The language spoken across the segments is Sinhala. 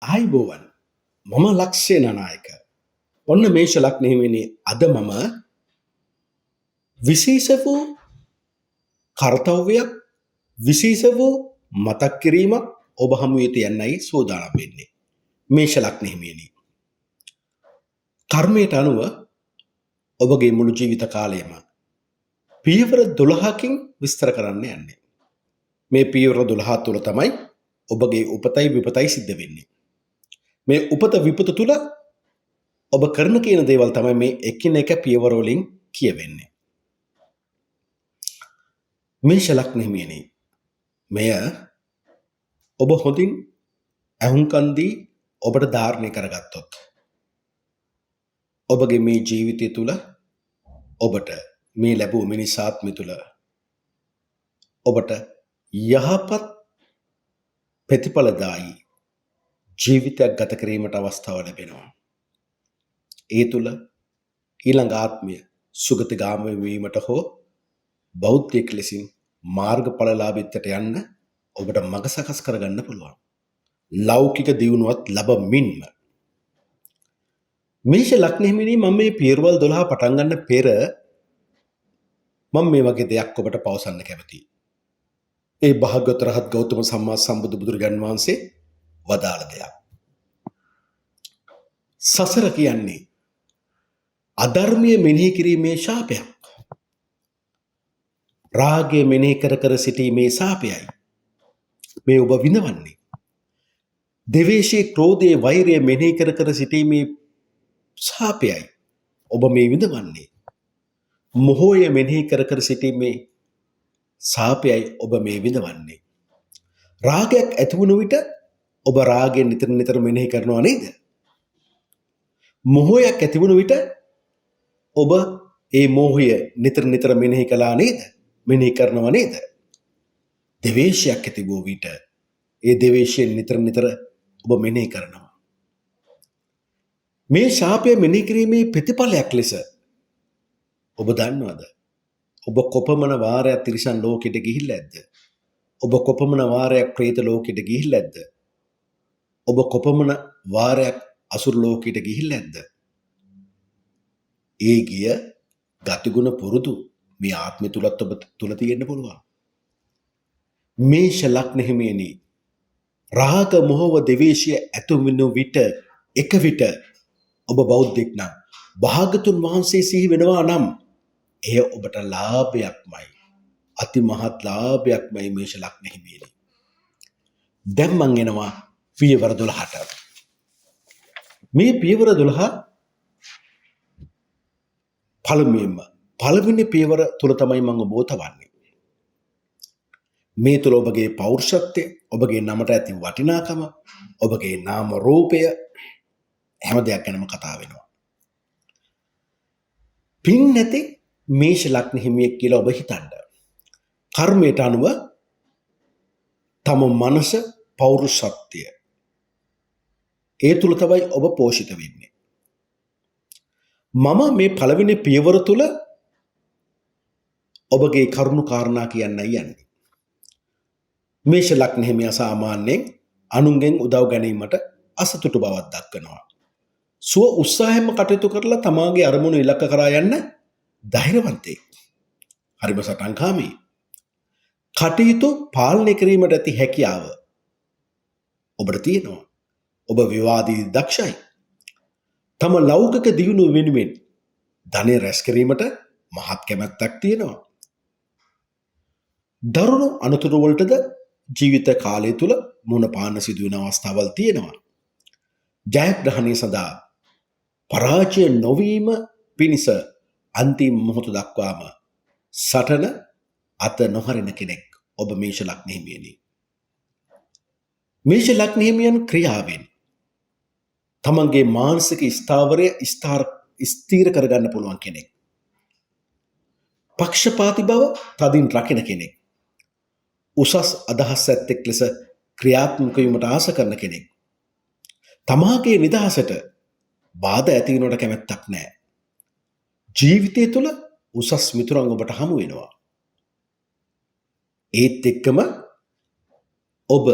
ආයිබෝවන් මම ලක්ෂය නනායක ඔන්න මේෂ ලක්නෙහිමිනි අද මම විශේෂ වූ කර්තව්‍යයක් විශේෂ වූ මතක් කිරීමක් ඔබ හමුවේ තියන්නයි සූදානම් වෙන්නේ. මේෂ ලක්නෙහිමිනි කර්මයට අනුව ඔබගේ මුළු ජීවිත කාලයම පියවර 12කින් විස්තර කරන්න යන්නේ. මේ පියවර 12 තුල තමයි ඔබගේ උපතයි විපතයි සිද්ධ වෙන්නේ. මේ උපත විපත තුල ඔබ කරන කියන දේවල් තමයි මේ එකිනෙක පියවර වලින් කියවෙන්නේ. මේෂ ලග්නෙහිමියනි මෙය ඔබ හොඳින් අහුම්කන් දී ඔබට ධාරණය කරගත්තොත් ඔබගේ මේ ජීවිතය තුල ඔබට මේ ලැබූ මිනිසාත්මය තුල ඔබට යහපත් ප්‍රතිඵලදායී ජීවිතයක් ගත කිරීමට අවස්ථාව ලැබෙනවා. ඒ තුල ඊළඟ ආත්මය සුගතිගාමී වීමට හෝ බෞද්ධයෙක් ලෙසින් මාර්ගඵලලාභීත්වයට යන්න ඔබට මඟ සකස් කරගන්න පුළුවන්. ලෞකික දියුණුවත් ලැබමින්ම මේෂ ලග්නෙහිමිනි මම මේ පියවරවල් 12 පටන් ගන්න පෙර මම මේ වගේ දෙයක් ඔබට පවසන්න කැමතියි. ඒ භාග්‍යවතුන් රහත් ගෞතම සම්මා සම්බුදු බුදුරජාන් වහන්සේ වදාළ දෙයක්. සසර කියන්නේ අධර්මයේ මෙනෙහි කිරීමේ ශාපයක්. රාගය මෙනෙහි කර කර සිටීමේ ශාපයයි. මේ ඔබ විඳවන්නේ. ද්වේෂයේ ක්‍රෝධයේ වෛරය මෙනෙහි කර කර සිටීමේ ශාපයයි. ඔබ මේ විඳවන්නේ. මොහොය මෙනෙහි කර කර සිටීමේ ශාපයයි ඔබ මේ විඳවන්නේ. රාගයක් ඇති වුණු විට ඔබ රාගයෙන් නිතර නිතර මෙනෙහි කරනවා නේද? මොහොයක් ඇති වුණු විට ඔබ ඒ මෝහය නිතර නිතර මෙනෙහි කළා නේද? මෙනෙහි කරනවා නේද? ද්වේෂයක් ඇති වූ විට ඒ ද්වේෂයෙන් නිතර නිතර ඔබ මෙනෙහි කරනවා. මේ ශාපය මෙනෙහි කිරීමේ ප්‍රතිඵලයක් ලෙස ඔබ දන්නවද? ඔබ කොපමණ වාරයක් තිරිසන් ලෝකෙට ගිහිල්ලා ඇද්ද? ඔබ කොපමණ වාරයක් പ്രേත ලෝකෙට ගිහිල්ලා ඇද්ද? ඔබ කොපමණ වාරයක් අසුර ලෝකෙට ගිහිල්ලා ඇද්ද? ඒ ගිය ගතිගුණ පුරුදු මේ ආත්මය තුලත් ඔබ තුල තියෙන්න පුළුවන්. මේෂ ලග්නෙහිමියනි රාග මොහව ද්වේෂය ඇතුමිනු විට එක විට ඔබ බෞද්ධෙක් නම් භාගතුන් වහන්සේ සිහි වෙනවා නම් එය ඔබට ලාභයක්මයි. අති මහත් ලාභයක්මයි මේෂ ලග්නෙහිමියනි. දැන් මං එනවා පියවර 12ට. මේ පියවර 12 පළවෙනි පියවර තුල තමයි මම ඔබව තවන්නේ. මේ තුල ඔබගේ පෞරුෂත්වය, ඔබගේ නමට ඇති වටිනාකම, ඔබගේ නාම රූපය හැම දෙයක් ගැනම කතා වෙනවා. පින් නැති මේෂ ලග්නෙහිමියෙක් කියලා ඔබ හිතන්න. කර්මයට අනුව තම මනස පෞරුෂත්වය ඒ තුල තමයි ඔබ පෝෂිත වෙන්නේ. මම මේ පළවෙනි පියවර තුල ඔබගේ කරුණු කාරණා කියන්නයි යන්නේ. මේෂ ලග්නෙහිමියා සාමාන්‍යයෙන් අනුන්ගෙන් උදව් ගැනීමට අසතුටු බවක් දක්වනවා. සුව උත්සාහයෙන්ම කටයුතු කරලා තමාගේ අරමුණු ඉලක්ක කරා යන්න ධෛර්යවන්තයෙක්. හරිම සටන්කාමී. කටයුතු පාලනය කිරීමට ඇති හැකියාව ඔබට තියෙනවා. ඔබ විවාදී දක්ෂයි. තම ලෞකික දියුණුව වෙනුවෙන් ධනෙ රැස් කිරීමට මහත් කැමැත්තක් තියෙනවා. දරුණු අනතුරු වලටද ජීවිත කාලය තුල මුණ පාන්න සිදුවෙන අවස්ථාවල් තියෙනවා. ජයග්‍රහණය සඳහා පරාජය නොවීම පිණිස අන්තිම මොහොත දක්වාම සටන අත නොහරින කෙනෙක් ඔබ මේෂ ලග්නෙහිමියනි. මේෂ ලග්නෙහිමියන් ක්‍රියාවෙන් තමන්ගේ මානසික ස්ථාවරය ස්ථීර කරගන්න පුළුවන් කෙනෙක්. පක්ෂපාති බව තදින් රකින කෙනෙක්. උසස් අදහස් ඇත්තෙක් ලෙස ක්‍රියාත්මක වීමට ආස කරන කෙනෙක්. තමාගේ නිදහසට බාධා ඇති වෙනවට කැමැත්තක් නැහැ. ජීවිතය තුළ උසස් මිතුරන් ඔබට හමු වෙනවා. ඒත් එක්කම ඔබ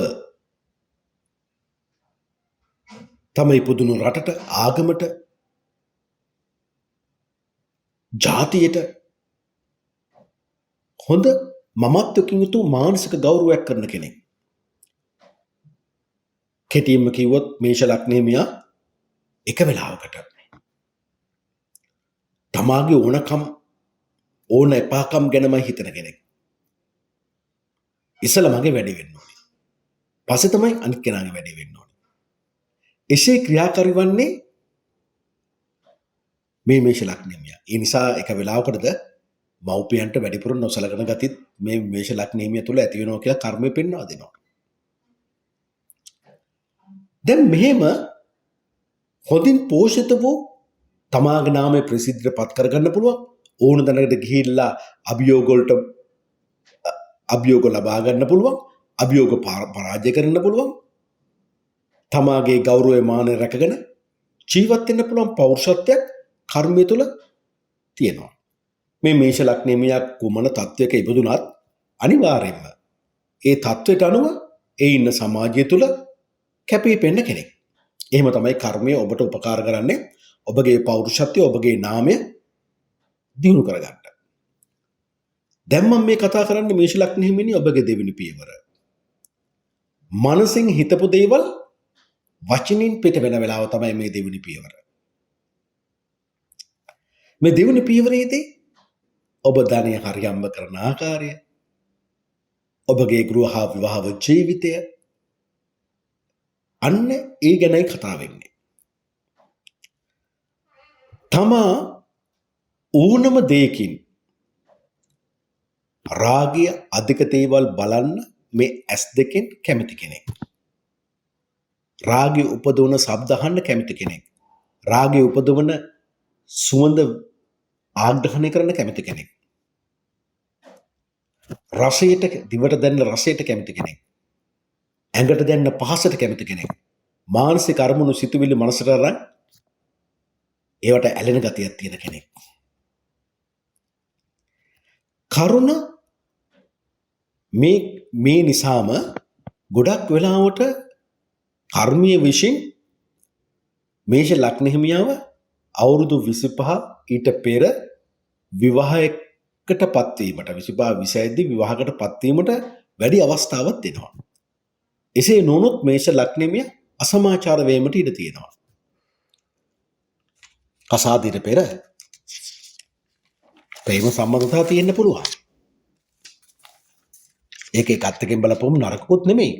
තම ඉපදුණු රටට, ආගමට, ජාතියට හොඳ මමත්වකින් යුතු මානසික ගෞරවයක් කරන කෙනෙක්. කෙටියෙන්ම කිව්වොත් මේෂ ලග්නයේ මියා එක වෙලාවකට තමාගේ ඕනකම් ඕන එපාකම් ගැනමයි හිතන කෙනෙක්. ඉස්සල මගේ වැඩේ වෙන්න ඕනේ. පස්සේ තමයි අනිත් කෙනාගේ වැඩේ වෙන්න ඕනේ. එසේ ක්‍රියාකාරී වන්නේ මේ මේෂ ලග්නයේ මියා. ඒ නිසා එක වෙලාවකටද මව්පියන්ට වැඩිපුර නොසලකන ගතිත් මේ මේෂ ලග්නයේ මියා තුල ඇති වෙනවා කියලා කර්මය පෙන්වා දෙනවා. දැන් මෙහෙම හොඳින් පෝෂිත වූ තමාගේ නාමය ප්‍රසිද්ධියට පත් කරගන්න පුළුවන් ඕන දැනකට ගිහිල්ලා අභියෝග ලබා ගන්න පුළුවන්, අභියෝග පරාජය කරන්න පුළුවන්, තමාගේ ගෞරවය මානය රැකගෙන ජීවත් වෙන්න පුළුවන් පෞරුෂත්වයක් කර්මය තුල තියෙනවා. මේ මේෂ ලග්නයේ මියා කුමන තත්වයක ඉපදුනත් අනිවාර්යයෙන්ම ඒ තත්වයට අනුව ඒ ඉන්න සමාජය තුල කැපී පෙනෙන කෙනෙක්. එහෙම තමයි කර්මය ඔබට උපකාර කරන්නේ ඔබගේ පෞරුෂත්වය, ඔබගේ නාමය දියුණු කරගන්න. දැන් මම මේ කතා කරන්නේ මේෂ ලග්නයේ හිමිනේ ඔබගේ දෙවෙනි පියවර. මනසින් හිතපු දේවල් වචනින් පිට වෙන වෙලාව තමයි මේ දෙවෙනි පියවර. මේ දෙවෙනි පියවරේදී ඔබ ධනය හරියම්ම කරන ආකාරය, ඔබගේ ගෘහ හා විවාහ ජීවිතය, අන්න ඒ ගැනයි කතා වෙන්නේ. තමා ඕනම දෙයකින් රාගය අධික දේවල් බලන්න මේ ඇස් දෙකෙන් කැමති කෙනෙක්. රාගය උපදවන ශබ්ද අහන්න කැමති කෙනෙක්. රාගය උපදවන සුවඳ ආග්‍රහණය කරන්න කැමති කෙනෙක්. රසයට, දිවට දැනෙන රසයට කැමති කෙනෙක්. ඇඟට දැනෙන පහසට කැමති කෙනෙක්. මානසික අරමුණු සිතුවිලි මනසට අරන් ඒවට ඇලෙන ගතියක් තියෙන කෙනෙක්. කරුණ මේ නිසාම ගොඩක් වෙලාවට කර්මීය විශ්ින් මේෂ ලග්න හිමියාව අවුරුදු 25 ඊට පෙර විවාහයකට පත්වීමට 25 26 දී විවාහකට පත්වීමට වැඩි අවස්ථාවක් දෙනවා. එසේ නොවුනොත් මේෂ ලග්න හිමියා අසමාචාර වීමට ඉඩ තියෙනවා. කසාදයට පෙර ප්‍රේම සම්බන්ධතා තියෙන්න පුළුවන්. ඒක එකත් එකෙන් බලපුවම නරකකුත් නෙමෙයි.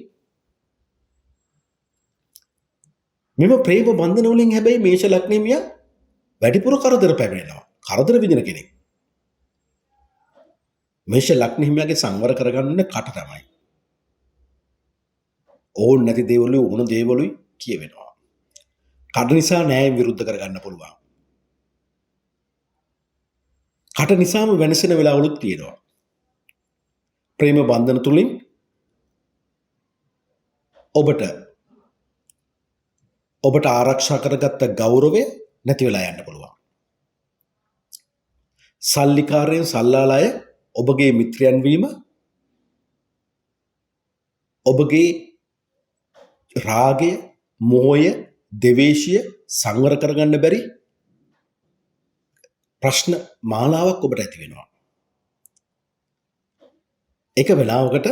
මෙම ප්‍රේම බන්ධන වලින් හැබැයි මේෂ ලග්නයේ මියා වැඩිපුර කරදර පැමිණෙනවා. කරදර විඳින කෙනෙක්. මේෂ ලග්නයේ මියාගේ සංවර කරගන්න කට තමයි. ඕන් නැති දේවලුයි ඕන දේවලුයි කියවෙනවා. කට නිසා න්‍යාය විරුද්ධ කරගන්න පුළුවන්. කට නිසාම වෙනසෙන වෙලාවලුත් තියෙනවා. ප්‍රේම බන්ධන තුලින් ඔබට ආරක්ෂා කරගත්ත ගෞරවය නැති වෙලා යන්න පුළුවන්. සල්ලිකාරයෙන් සල්ලාලය ඔබගේ මිත්‍රයන් වීම ඔබගේ රාගය, මෝහය, ද්වේෂය සංවර කරගන්න බැරි ප්‍රශ්න මාලාවක් ඔබට ඇති වෙනවා. එක වෙලාවකට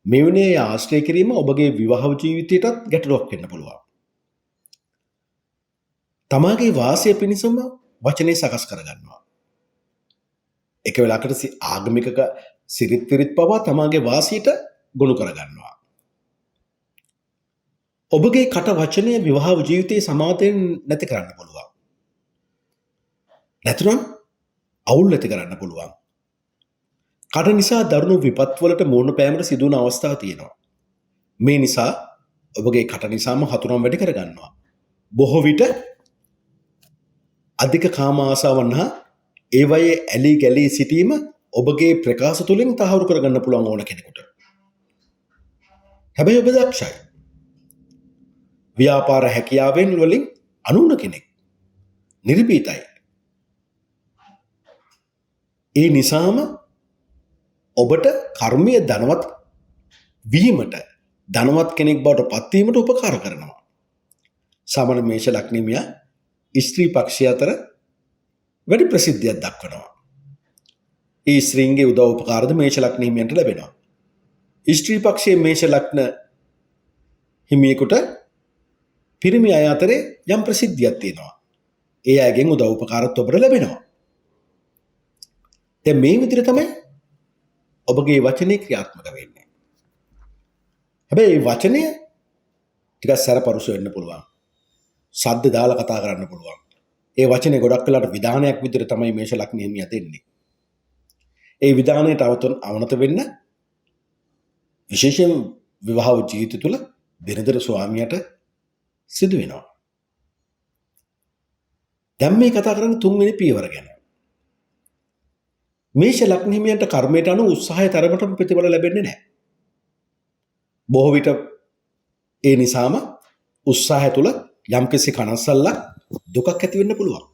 මෙවැනි ආශ්‍රය කිරීම ඔබගේ විවාහ ජීවිතයටත් ගැටලුවක් වෙන්න පුළුවන්. තමාගේ වාසය පිණිසම වචනේ සකස් කරගන්නවා. එක වෙලාවකට ආගමික සිරිත් විරිත් පවා තමාගේ වාසියට ගොනු කරගන්නවා. ඔබගේ කට වචනය විවාහ ජීවිතයේ සමාතයෙන් නැති කරන්න පුළුවන්. නැත්නම් අවුල් ඇති කරන්න පුළුවන්. කට නිසා දරුණු විපත්වලට මුහුණ පෑමට සිදුවන අවස්ථා තියෙනවා. මේ නිසා ඔබගේ කට නිසාම හතුරන් වැඩි කරගන්නවා. බොහෝ විට අධික කාම ආසාවන් හා ඒවයේ ඇලී ගැලී සිටීම ඔබගේ ප්‍රකාශ තුලින් තහවුරු කරගන්න පුළුවන් ඕන කෙනෙකුට. හැබැයි ඔබ දක්ෂයි. ව්‍යාපාර හැකියාවෙන් වලින් අනුන කෙනෙක්. නිර්භීතයි. ඒ නිසාම ඔබට කර්මීය ධනවත් වීමට, ධනවත් කෙනෙක් බවට පත්වීමට උපකාර කරනවා. සාමාන්‍ය මේෂ ලග්නෙමියා ස්ත්‍රී පක්ෂය අතර වැඩි ප්‍රසිද්ධියක් දක්වනවා. ඒ ස්ත්‍රීන්ගේ උදව් උපකාරද මේෂ ලග්න හිමියන්ට ලැබෙනවා. ස්ත්‍රී පක්ෂයේ මේෂ ලග්න හිමියෙකුට පිරිමි අය අතරේ යම් ප්‍රසිද්ධියක් තියෙනවා. ඒ අයගෙන් උදව් උපකාරත් ඔබට ලැබෙනවා. දැන් මේ විදිහට තමයි ඔබගේ වචනේ ක්‍රියාත්මක වෙන්නේ. හැබැයි මේ වචනය ටිකක් සැරපරුස වෙන්න පුළුවන්. ශබ්ද දාලා කතා කරන්න පුළුවන්. ඒ වචනේ ගොඩක් වෙලාට විධානයක් විදිහට තමයි මේෂ ලග්න හිමියා දෙන්නේ. ඒ විධානයට අවනත වෙන්න විශේෂයෙන් විවාහ ජීවිතය තුළ බිරිඳ ස්වාමියාට සිදු වෙනවා. දැන් මේ කතා කරන්නේ තුන්වෙනි පියවර ගැන. මේෂ ලග්න හිමියන්ට කර්මයට අනුව උත්සාහය තරමටම ප්‍රතිඵල ලැබෙන්නේ නැහැ. බොහෝ විට ඒ නිසාම උත්සාහය තුළ යම්කිසි කනස්සල්ලක් දුකක් ඇති වෙන්න පුළුවන්.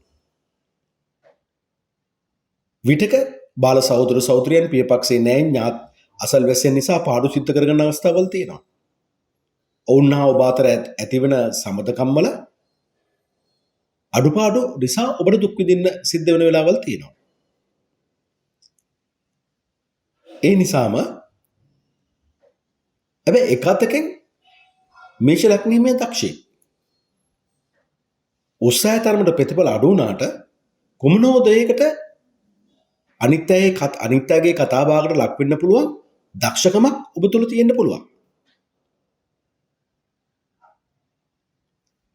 විටක බාල සහෝදර සහෝදරියන් පියපක්ෂේ නෑන් ඥාත් අසල්වැසියන් නිසා පාඩු සිද්ධ කරගන්න අවස්ථාවල් තියෙනවා. ඔවුන් හා ඔබ අතර ඇතිවන සමතකම්වල අඩුපාඩු නිසා ඔබට දුක් විඳින්න සිද්ධ වෙන වෙලාවල් තියෙනවා. ඒ නිසාම හැබැයි එක අතකින් මේෂ ලග්න හිමියා දක්ෂයි. උත්සාහය තරමට ප්‍රතිඵල අඩු වුණාට කුමනෝ දෙයකට අනිත් අයගේ කතාබහකට ලක් වෙන්න පුළුවන් දක්ෂකමක් ඔබ තුල තියෙන්න පුළුවන්.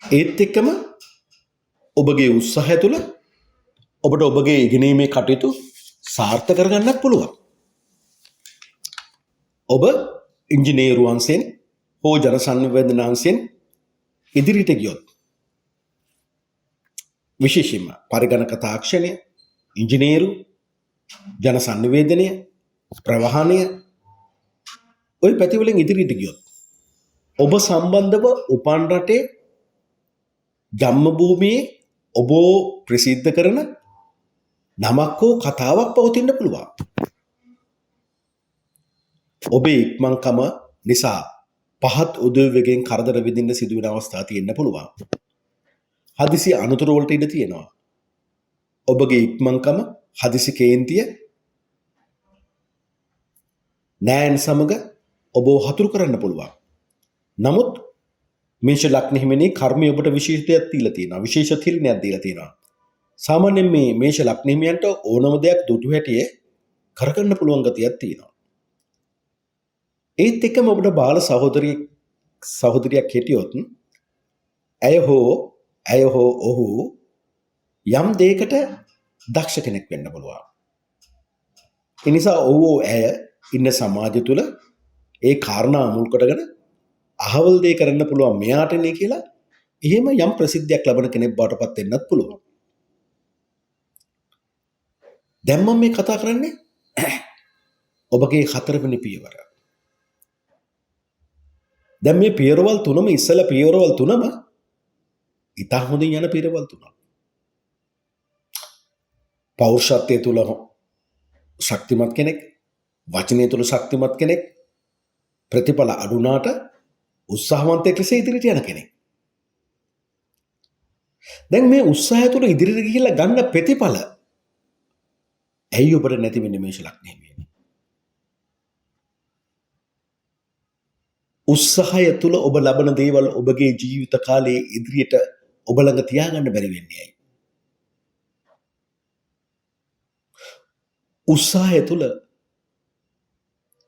ඒත් එක්කම ඔබගේ උත්සාහය තුල ඔබට ඔබගේ ඉගෙනීමේ කටයුතු සාර්ථක කරගන්නත් පුළුවන්. ඔබ ඉංජිනේරු අංශයෙන් හෝ ජන සංවර්ධන අංශයෙන් ඉදිරියට ගියොත් විශේෂයෙන්ම පරිගණක තාක්ෂණය, ඉංජිනේරු, ජන සංවර්ධනය, ප්‍රවාහනය ওই පැතිවලින් ඉදිරියට ගියොත් ඔබ සම්බන්ධව උපන් රටේ ජම්ම භූමියේ ඔබ ප්‍රසිද්ධ කරන නමක් හෝ කතාවක් පවතින්න පුළුවන්. ඔබේ ඉක්මන්කම නිසා පහත් උදවියගෙන් කරදර විඳින්න සිදුවෙන අවස්ථා තියෙන්න පුළුවන්. හදිසි අනතුරු වලට ඉඩ තියෙනවා. ඔබගේ ඉක්මන්කම, හදිසි කේන්තිය නෑන් සමග ඔබ හතුරු කරන්න පුළුවන්. නමුත් මේෂ ලග්න හිමියනි කර්මය ඔබට විශේෂයක් දීලා තියෙනවා. විශේෂ තිරණයක් දීලා තියෙනවා. සාමාන්‍යයෙන් මේ මේෂ ලග්න හිමියන්ට ඕනම දෙයක් දුටු හැටියේ කරගන්න පුළුවන් ගතියක් තියෙනවා. ඒත් එක්කම ඔබට බාල සහෝදරියක් හිටියොත් ඇය හෝ ඔහු යම් දෙයකට දක්ෂ කෙනෙක් වෙන්න පුළුවන්. ඒ නිසා ඔහු ඇය ඉන්න සමාජය තුළ ඒ කාරණා මුල් කොටගෙන අහවල් දේ කරන්න පුළුවන් මෙයාටනේ කියලා එහෙම යම් ප්‍රසිද්ධියක් ලබන කෙනෙක් බවට පත් වෙන්නත් පුළුවන්. දැන් මම මේ කතා කරන්නේ ඔබගේ හතරවෙනි පියවර. දැන් මේ පියවරවල් තුනම ඉස්සලා පියවරවල් තුනම ඉතා හොඳින් යන පියවරවල් තුනක්. පෞරුෂත්වයේ තුල ශක්තිමත් කෙනෙක්, වචනයේ තුල ශක්තිමත් කෙනෙක්, ප්‍රතිඵල අඩුනාට උත්සාහවන්තයෙක් ලෙස ඉදිරියට යන කෙනෙක්. දැන් මේ උත්සාහය තුල ඉදිරියට ගිහිල්ලා ගන්න ප්‍රතිඵල ඇයි ඔබට නැති වෙන්නේ මේෂ ලග්න හිමියනි? උත්සාහය තුල ඔබ ලබන දේවල් ඔබගේ ජීවිත කාලයේ ඉදිරියට ඔබ ළඟ තියාගන්න බැරි වෙන්නේ ඇයි? උත්සාහය තුල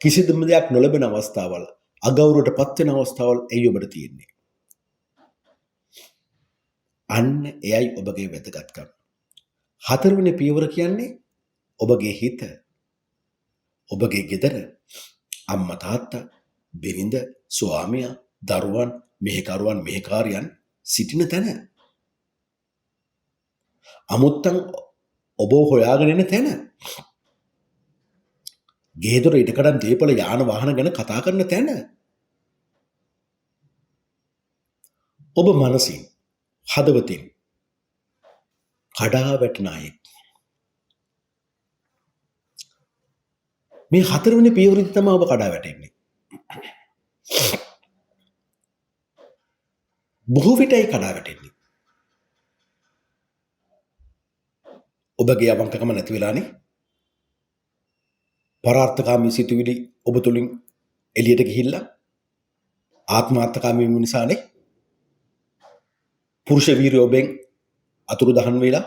කිසිදු දෙයක් නොලැබෙන අවස්ථාවල්, අගෞරවයට පත් වෙන අවස්ථාවල් ඇයි ඔබට තියෙන්නේ? අන්න එයයි ඔබගේ වැදගත්කම. හතරවෙනි පියවර කියන්නේ ඔබගේ හිත, ඔබගේ ගෙදර, අම්මා තාත්තා, බිරිඳ, ස්වාමියා, දරුවන්, මෙහෙකරුවන්, මෙහෙකාරියන් සිටින තැන. අමුත්තන් ඔබ හොයාගෙන එන තැන. ගේදොර ඉඩකඩම් දීපල යාන වාහන ගැන කතා කරන තැන. ඔබ මනසින්, හදවතින් කඩා වැටෙන අයෙක්. මේ හතරවෙනි පියවරෙදි තමයි ඔබ කඩා වැටෙන්නේ. බොහෝ විට ඒ කඩා වැටෙන්නේ. ඔබගේ අවංකකම නැති වෙලානේ. පරාර්ථකාමී සිතුවිලි ඔබ තුලින් එළියට ගිහිල්ලා ආත්මාර්ථකාමී වීම නිසානේ පුරුෂ වීරිය ඔබෙන් අතුරුදහන් වෙලා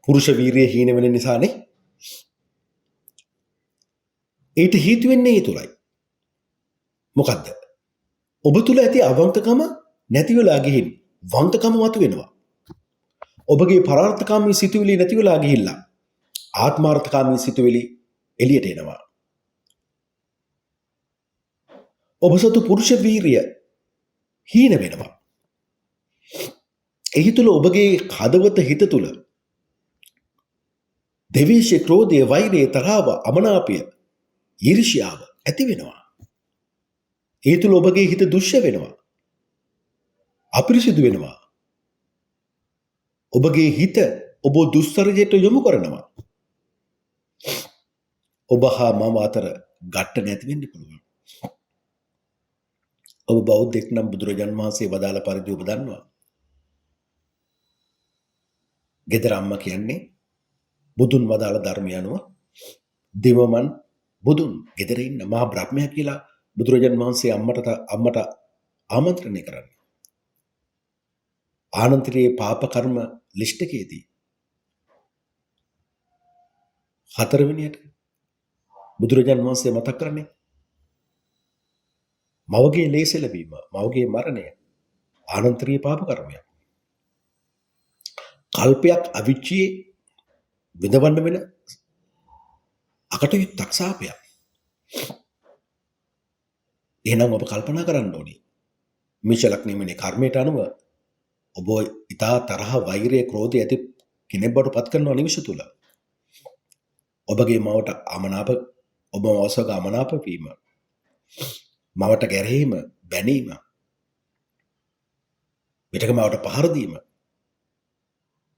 පුරුෂ වීරිය හීන වෙන නිසානේ. ඊට හේතු වෙන්නේ ඒ තුලයි. මොකද්ද? ඔබ තුල ඇති අවංකකම නැති වෙලා ගිහින් වංකකම මතු වෙනවා. ඔබගේ පරාර්ථකාමී සිතුවිලි නැති වෙලා ගිහිල්ලා ආත්මාර්ථකාමී සිතුවිලි එළියට එනවා. ඔබ සතු පුරුෂ වීරිය හීන වෙනවා. එහි තුල ඔබගේ හදවත හිත තුල දෙවේශ ක්‍රෝධය වෛරය තරහව අමනාපය ඊර්ෂ්‍යාව ඇති වෙනවා. ඒ තුල ඔබගේ හිත දුෂ්‍ය වෙනවා. අපිරිසිදු වෙනවා. ඔබගේ හිත ඔබ දුස්තරයට යොමු කරනවා. ඔබ හා මම අතර ගැට නැති වෙන්න පුළුවන්. ඔබ බෞද්ධෙක් නම් බුදුරජාණන් වහන්සේ වදාළ පරිදි ඔබ දන්නවා. ගෙදර අම්මා කියන්නේ බුදුන් වදාළ ධර්මය අනුව දෙවමන් බුදුන් ගෙදර ඉන්න මහා බ්‍රහ්මයා කියලා බුදුරජාණන් වහන්සේ අම්මට ආමන්ත්‍රණය කරන්නේ. ආනන්තරයේ පාප කර්ම ලිස්ට් එකේදී හතරවෙනියට බුදුරජාණන් වහන්සේ මතක් කරන්නේ මවගේ ලේස ලැබීම, මවගේ මරණය ආනන්තරයේ පාප කර්මයක්. කල්පයක් අවිච්චියේ විඳවන්න වෙන අකටයුත්තක් සාපයක්. එහෙනම් ඔබ කල්පනා කරන්න ඕනේ. මේෂ ලග්නෙමනේ කර්මයට අනුව ඔබ ඊතා තරහ වෛරය ක්‍රෝධය ඇති කෙනෙක් බවට පත් කරනවා නිමිෂ තුල. ඔබගේ මවට අමනාප ඔබ වසක අමනාප වීම, මවට ගැරහීම, බැනීම, පිටක මවට පහර දීම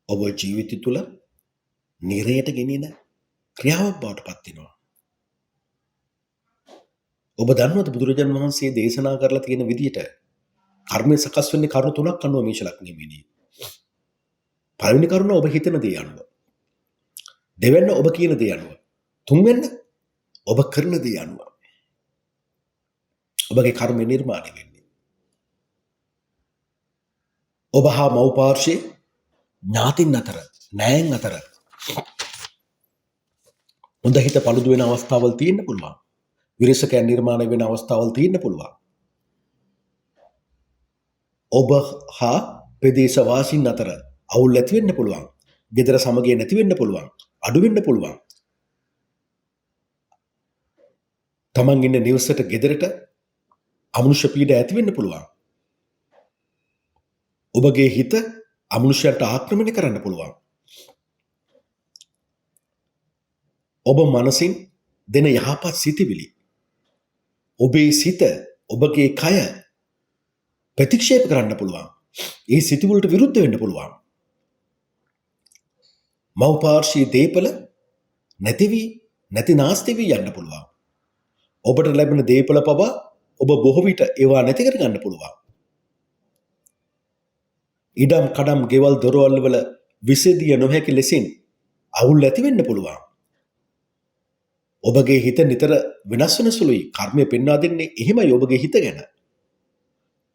ඔබ ජීවිතය තුල නිරයට ගෙනින ක්‍රියාවක් බවට පත් වෙනවා. ඔබ දන්නවද බුදුරජාණන් වහන්සේ දේශනා කරලා තියෙන විදිහට කර්මය සකස් වෙන්නේ කරුණු තුනක් අනුව මේෂ ලග්නෙමේදී. පළවෙනි කරුණ ඔබ හිතන දේ අනුව. දෙවෙනි ඔබ කියන දේ අනුව. තුන්වෙනි ඔබ කරන දේ අනුව. ඔබගේ කර්මය නිර්මාණය වෙන්නේ. ඔබ හා මව් පාර්ශ්වයේ ඥාතින් අතර, නෑයන් අතර හොඳ හිත පළුදු වෙන අවස්ථාවල් තියෙන්න පුළුවන්. විරසකයන් නිර්මාණය වෙන අවස්ථාවල් තියෙන්න පුළුවන්. ඔබ හා ප්‍රදේශ වාසීන් අතර අවුල් ඇති වෙන්න පුළුවන්. ගෙදර සමගිය නැති වෙන්න පුළුවන්. අඩු වෙන්න පුළුවන්. තමන් ඉන්න නිවසට ගෙදරට අමනුෂ්‍ය පීඩ ඇති වෙන්න පුළුවන්. ඔබගේ හිත අමනුෂ්‍යයන්ට ආක්‍රමණය කරන්න පුළුවන්. ඔබ මනසින් දෙන යහපත් සිතිවිලි ඔබේ සිත ඔබගේ කය ප්‍රතික්ෂේප කරන්න පුළුවන්. ඒ සිතිවිල්ලට විරුද්ධ වෙන්න පුළුවන්. මව් පාර්ශ්වයේ දීපල නැති නාස්ති වී යන්න පුළුවන්. ඔබට ලැබෙන දීපල පවා ඔබ බොහෝ විට ඒවා නැති කර ගන්න පුළුවන්. ඉඩම් කඩම් ගෙවල් දොරවල් වල විසදිය නොහැකි ලෙසින් අවුල් ඇති වෙන්න පුළුවන්. ඔබගේ හිත නිතර වෙනස් වෙන සුළුයි. කර්මය පෙන්වා දෙන්නේ එහෙමයි ඔබගේ හිත ගැන.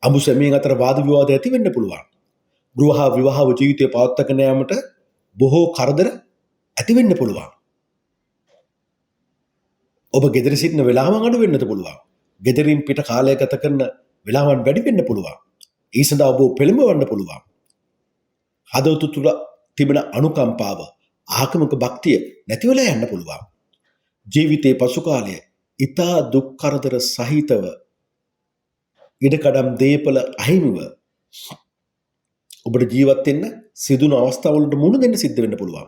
අඹු සැමියන් අතර වාද විවාද ඇති වෙන්න පුළුවන්. ගෘහ විවාහ ජීවිතය පවත්වාගෙන යාමට බොහෝ කරදර ඇති වෙන්න පුළුවන්. ඔබ ගෙදර සිටින වෙලාවන් අඩු වෙන්නත් පුළුවන්. ගෙදරින් පිට කාලය ගත කරන වෙලාවන් වැඩි වෙන්න පුළුවන්. ඒ සඳහා ඔබ පෙළඹවන්න පුළුවන්. හදවත තුල තිබෙන අනුකම්පාව, ආගමික භක්තිය නැති වෙලා යන්න පුළුවන්. ජීවිතයේ පසු කාලය ඊතා දුක් කරදර සහිතව ඉඩකඩම් දීපල අහිමිව ඔබට ජීවත් වෙන්න සිදුන අවස්ථාවලට මුහුණ දෙන්න සිද්ධ වෙන්න පුළුවන්.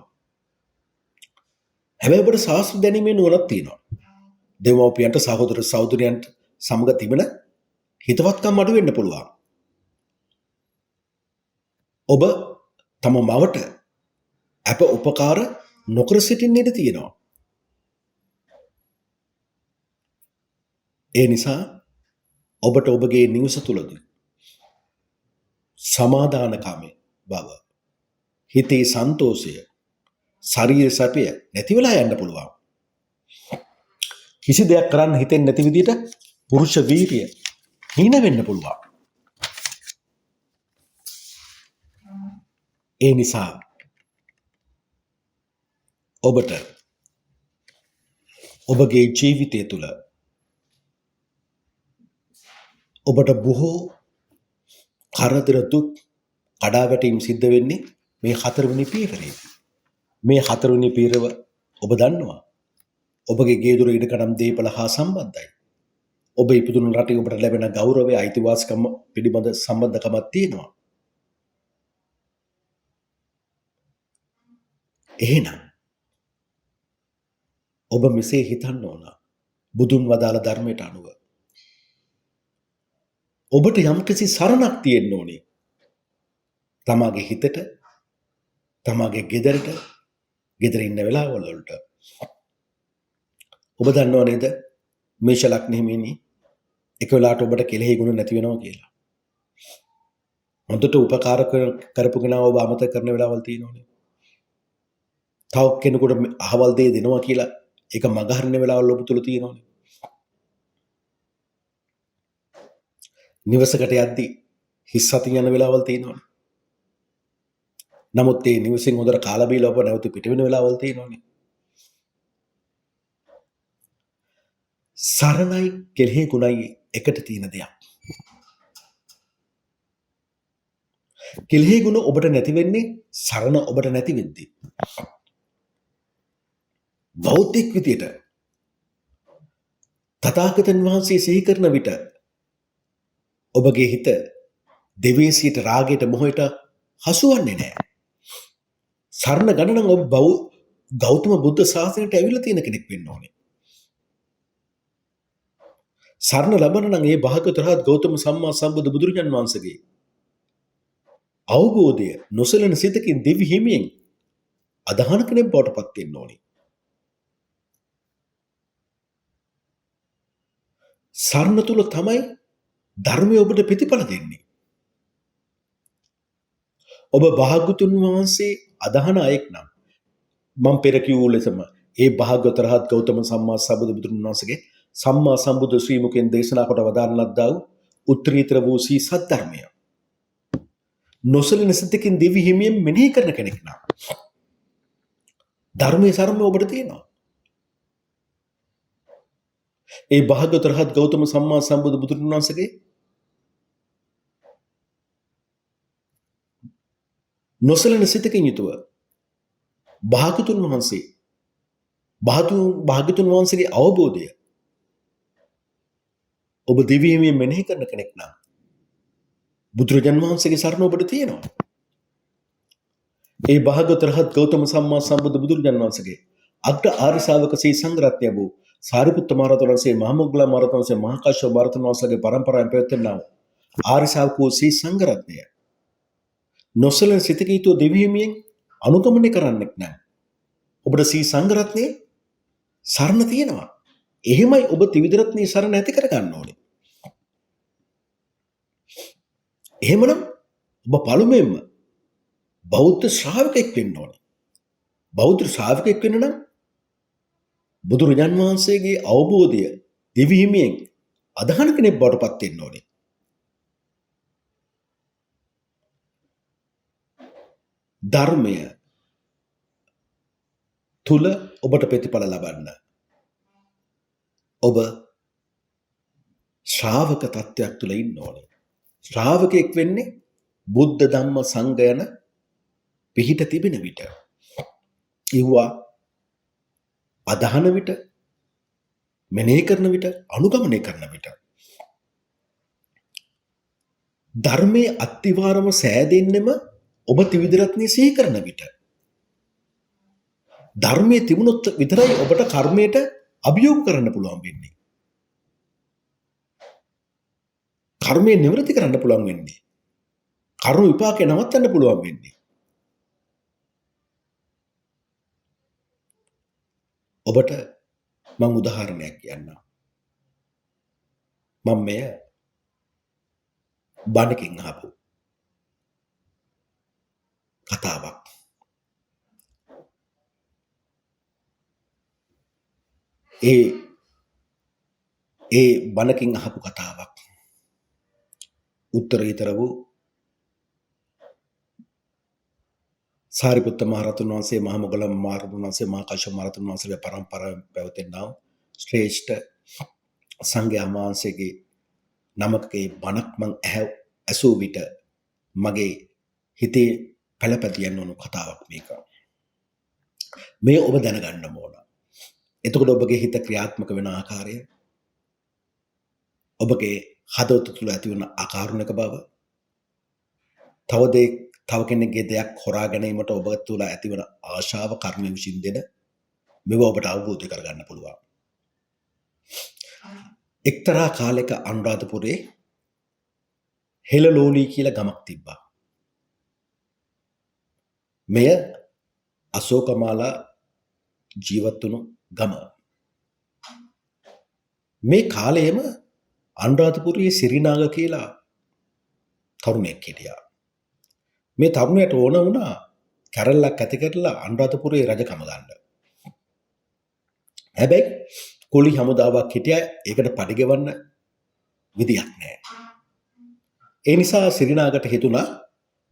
හැබැයි ඔබට ශාස්ත්‍ර දැනීමේ නුවණක් තියෙනවා. දෙමව්පියන්ට සහෝදර සහෝදරයන්ට සමග තිබෙන හිතවත්කම් අඩු වෙන්න පුළුවන්. ඔබ තම මවට අප උපකාර නොකර සිටින්න ඉඩ තියෙනවා. ඒ නිසා ඔබට ඔබගේ නිවස තුළදී සමාදානකාමී බව, හිතේ සන්තෝෂය, ශරීර සැපය නැති වෙලා යන්න පුළුවන්. කිසි දෙයක් කරන්න හිතෙන්නේ නැති විදිහට පුරුෂ වීරිය හීන වෙන්න පුළුවන්. ඒ නිසා ඔබට ඔබගේ ජීවිතය තුළ ඔබට බොහෝ කරදර දුක් කඩාවැටීම් සිද්ධ වෙන්නේ මේ 4 වෙනි පියවරේදී. මේ 4 වෙනි පියවර ඔබ දන්නවා. ඔබගේ ගේදොර ඉඩකඩම් දීපල හා සම්බන්ධයි. ඔබ ඉපදුණු රටේ ඔබට ලැබෙන ගෞරවය අයිතිවාසිකම් පිළිබඳ සම්බන්ධකමක් තියෙනවා. එහෙනම් ඔබ මෙසේ හිතන්න ඕන. බුදුන් වදාළ ධර්මයට අනුව ඔබට යම්කිසි සරණක් තියෙන්න ඕනේ. තමාගේ හිතට, තමාගේ ගෙදරට, ගෙදර ඉන්න වෙලාවල් වලට. ඔබ දන්නව නේද? මේෂ ලග්න හිමියනි එක වෙලාවට ඔබට කෙලෙහි ගුණ නැති වෙනවා කියලා. හොඳට උපකාර කරපු කෙනා ඔබ අමතක කරන වෙලාවල් තියෙනවනේ. තව කෙනෙකුට අහවල් දේ දෙනවා කියලා ඒක මගහරින වෙලාවල් ඔබ තුල තියෙනවනේ. නිවසකට යද්දී හිස් අතින් යන වෙලාවල් තියෙනවනේ. නමුත් ඒ නිවසෙන් හොඳට කාලා බීලා ඔබ නැවත පිට වෙන වෙලාවල් තියෙනවනේ. සරණයි කෙලෙහි ගුණයි එකට තියෙන දෙයක්. කෙලෙහි ගුණ ඔබට නැති වෙන්නේ සරණ ඔබට නැති වෙද්දී. බෞද්ධික විදියට තථාගතයන් වහන්සේ සිහි කරන විට ඔබගේ හිත දෙවේසියට රාගයට මොහයට හසුවන්නේ නැහැ. සරණ ගන්න නම් ඔබ ගෞතම බුද්ධ ශාසනයට ඇවිල්ලා තියෙන කෙනෙක් වෙන්න ඕනේ. සරණ ලබන නම් ඒ භාග්‍යවතුන් වහන්සේ ගෞතම සම්මා සම්බුදු බුදුරජාන් වහන්සේගේ අවබෝධය නොසලෙන සිතකින් දිවි හිමියෙන් අදහන කෙනෙක් බවට පත් වෙන්න ඕනේ. සරණ තුල තමයි ධර්මය ඔබට ප්‍රතිඵල දෙන්නේ. ඔබ භාග්‍යවතුන් වහන්සේ අදහන අයෙක් නම් මම පෙර කිව්ව ලෙසම ඒ භාග්‍යවතුන් වහන්සේ ගෞතම සම්මා සම්බුදු බුදුන් වහන්සේගේ සම්මා සම්බුදු ශ්‍රී මුඛයෙන් දේශනා කොට වදාරන ලද්දා වූ උත්තරීතර වූ සී සත්‍ය නොසලින සිතකින් දිවි හිමියෙන් මෙනෙහි කරන කෙනෙක් නම් ධර්මයේ සරණ ඔබට තියෙනවා. ඒ භාග්‍යවතුන් වහන්සේ ගෞතම සම්මා සම්බුදු බුදුන් වහන්සේගේ නොසලින සිතකින් යුතුව භාග්‍යවතුන් වහන්සේගේ අවබෝධය ඔබ දිවි හිමියෙන් මෙනෙහි කරන කෙනෙක් නම් බුදුරජාන් වහන්සේගේ සරණ ඔබට තියෙනවා. ඒ භාග්‍යවතුන් වහන්සේ ගෞතම සම්මා සම්බුදු බුදුරජාන් වහන්සේගේ අග්‍ර ආර්ය ශ්‍රාවක ශ්‍රී සංඝරත්නය වූ සාරිපුත්ත මහ රහතන් වහන්සේ, මහා මොග්ගලන් මහ රහතන් වහන්සේ, මහා කාශ්‍යප මහ රහතන් වහන්සේගේ පරම්පරාවෙන් පැවැත්වෙනා ආර්ය ශ්‍රාවක වූ ශ්‍රී සංඝරත්නය නොසලෙන සිතකීතෝ දිවි හිමියෙන් අනුගමනය කරන්නෙක් නම් ඔබට ශ්‍රී සංඝරත්නයේ සරණ තියෙනවා. එහෙමයි ඔබ ත්‍රිවිධ රත්නයේ සරණ ඇති කර ගන්න ඕනේ. එහෙමනම් ඔබ පළමුවෙන්ම බෞද්ධ ශ්‍රාවකෙක් වෙන්න ඕනේ. බෞද්ධ ශ්‍රාවකෙක් වෙන්න නම් බුදුරජාන් වහන්සේගේ අවබෝධය දිවි හිමියෙන් අදහන කෙනෙක් බවට පත් වෙන්න ඕනේ. ධර්මය තුල ඔබට ප්‍රතිඵල ලබන්න ඔබ ශ්‍රාවක තත්ත්වයක් තුල ඉන්න ඕනේ. ශ්‍රාවකෙක් වෙන්නේ බුද්ධ ධම්ම සංඝ යන පිහිට තිබෙන විට. ඒවා අදහන විට, මෙනෙහි කරන විට, අනුගමනය කරන විට ධර්මයේ අත්විවරම සෑදෙන්නෙම ඔබ ත්‍රිවිධ රත්නය සිහි කරන විට. ධර්මයේ තිබුණොත් විතරයි ඔබට කර්මයට අභියෝග කරන්න පුළුවන් වෙන්නේ. කර්මය නිවෘත්ති කරන්න පුළුවන් වෙන්නේ. කර්ම විපාකේ නවත්තන්න පුළුවන් වෙන්නේ. ඔබට මම උදාහරණයක් කියන්නම්. මම මෙය බණකින් අහපු කතාවක්. ඒ බණකින් අහපු කතාවක්. උත්තරීතර වූ සාරිපුත්ත මහරහතන් වහන්සේ, මහා මොග්ගලන් මහරහතන් වහන්සේ, මහා කාශ්‍යප මහරහතන් වහන්සේගේ පරම්පරාවෙන් පැවතෙනා ශ්‍රේෂ්ඨ සංඝයා වහන්සේගේ නමකගේ බණක් මං ඇසූ විට මගේ හිතේ පැලපැදියන්න ඕන කතාවක් මේක. මේ ඔබ දැනගන්න ඕන. එතකොට ඔබගේ හිත ක්‍රියාත්මක වෙන ආකාරය, ඔබගේ හදවත තුළ ඇති වන අකාරුණක බව, තව කෙනෙක්ගේ දෙයක් හොරා ගැනීමට ඔබ තුළ ඇතිවන ආශාව, කර්ම විසින් දෙන මේවා ඔබට අවබෝධ කරගන්න පුළුවන්. එක්තරා කාලයක අනුරාධපුරේ හෙළලෝලී කියලා ගමක් තිබ්බා. මෙය අශෝකමාලා ජීවත් වුණු ගම. මේ කාලයේම අනුරාධපුරයේ සිරිනාග කියලා තරුණයෙක් හිටියා. මේ තරුණයට ඕන වුණා කැරල්ලක් ඇති කරලා අනුරාධපුරයේ රජකම ගන්න. හැබැයි කුලි හමුදාවක් හිටියා, ඒකට පඩි ගෙවන්න විදියක් නැහැ. ඒ නිසා සිරිනාගට හිතුණා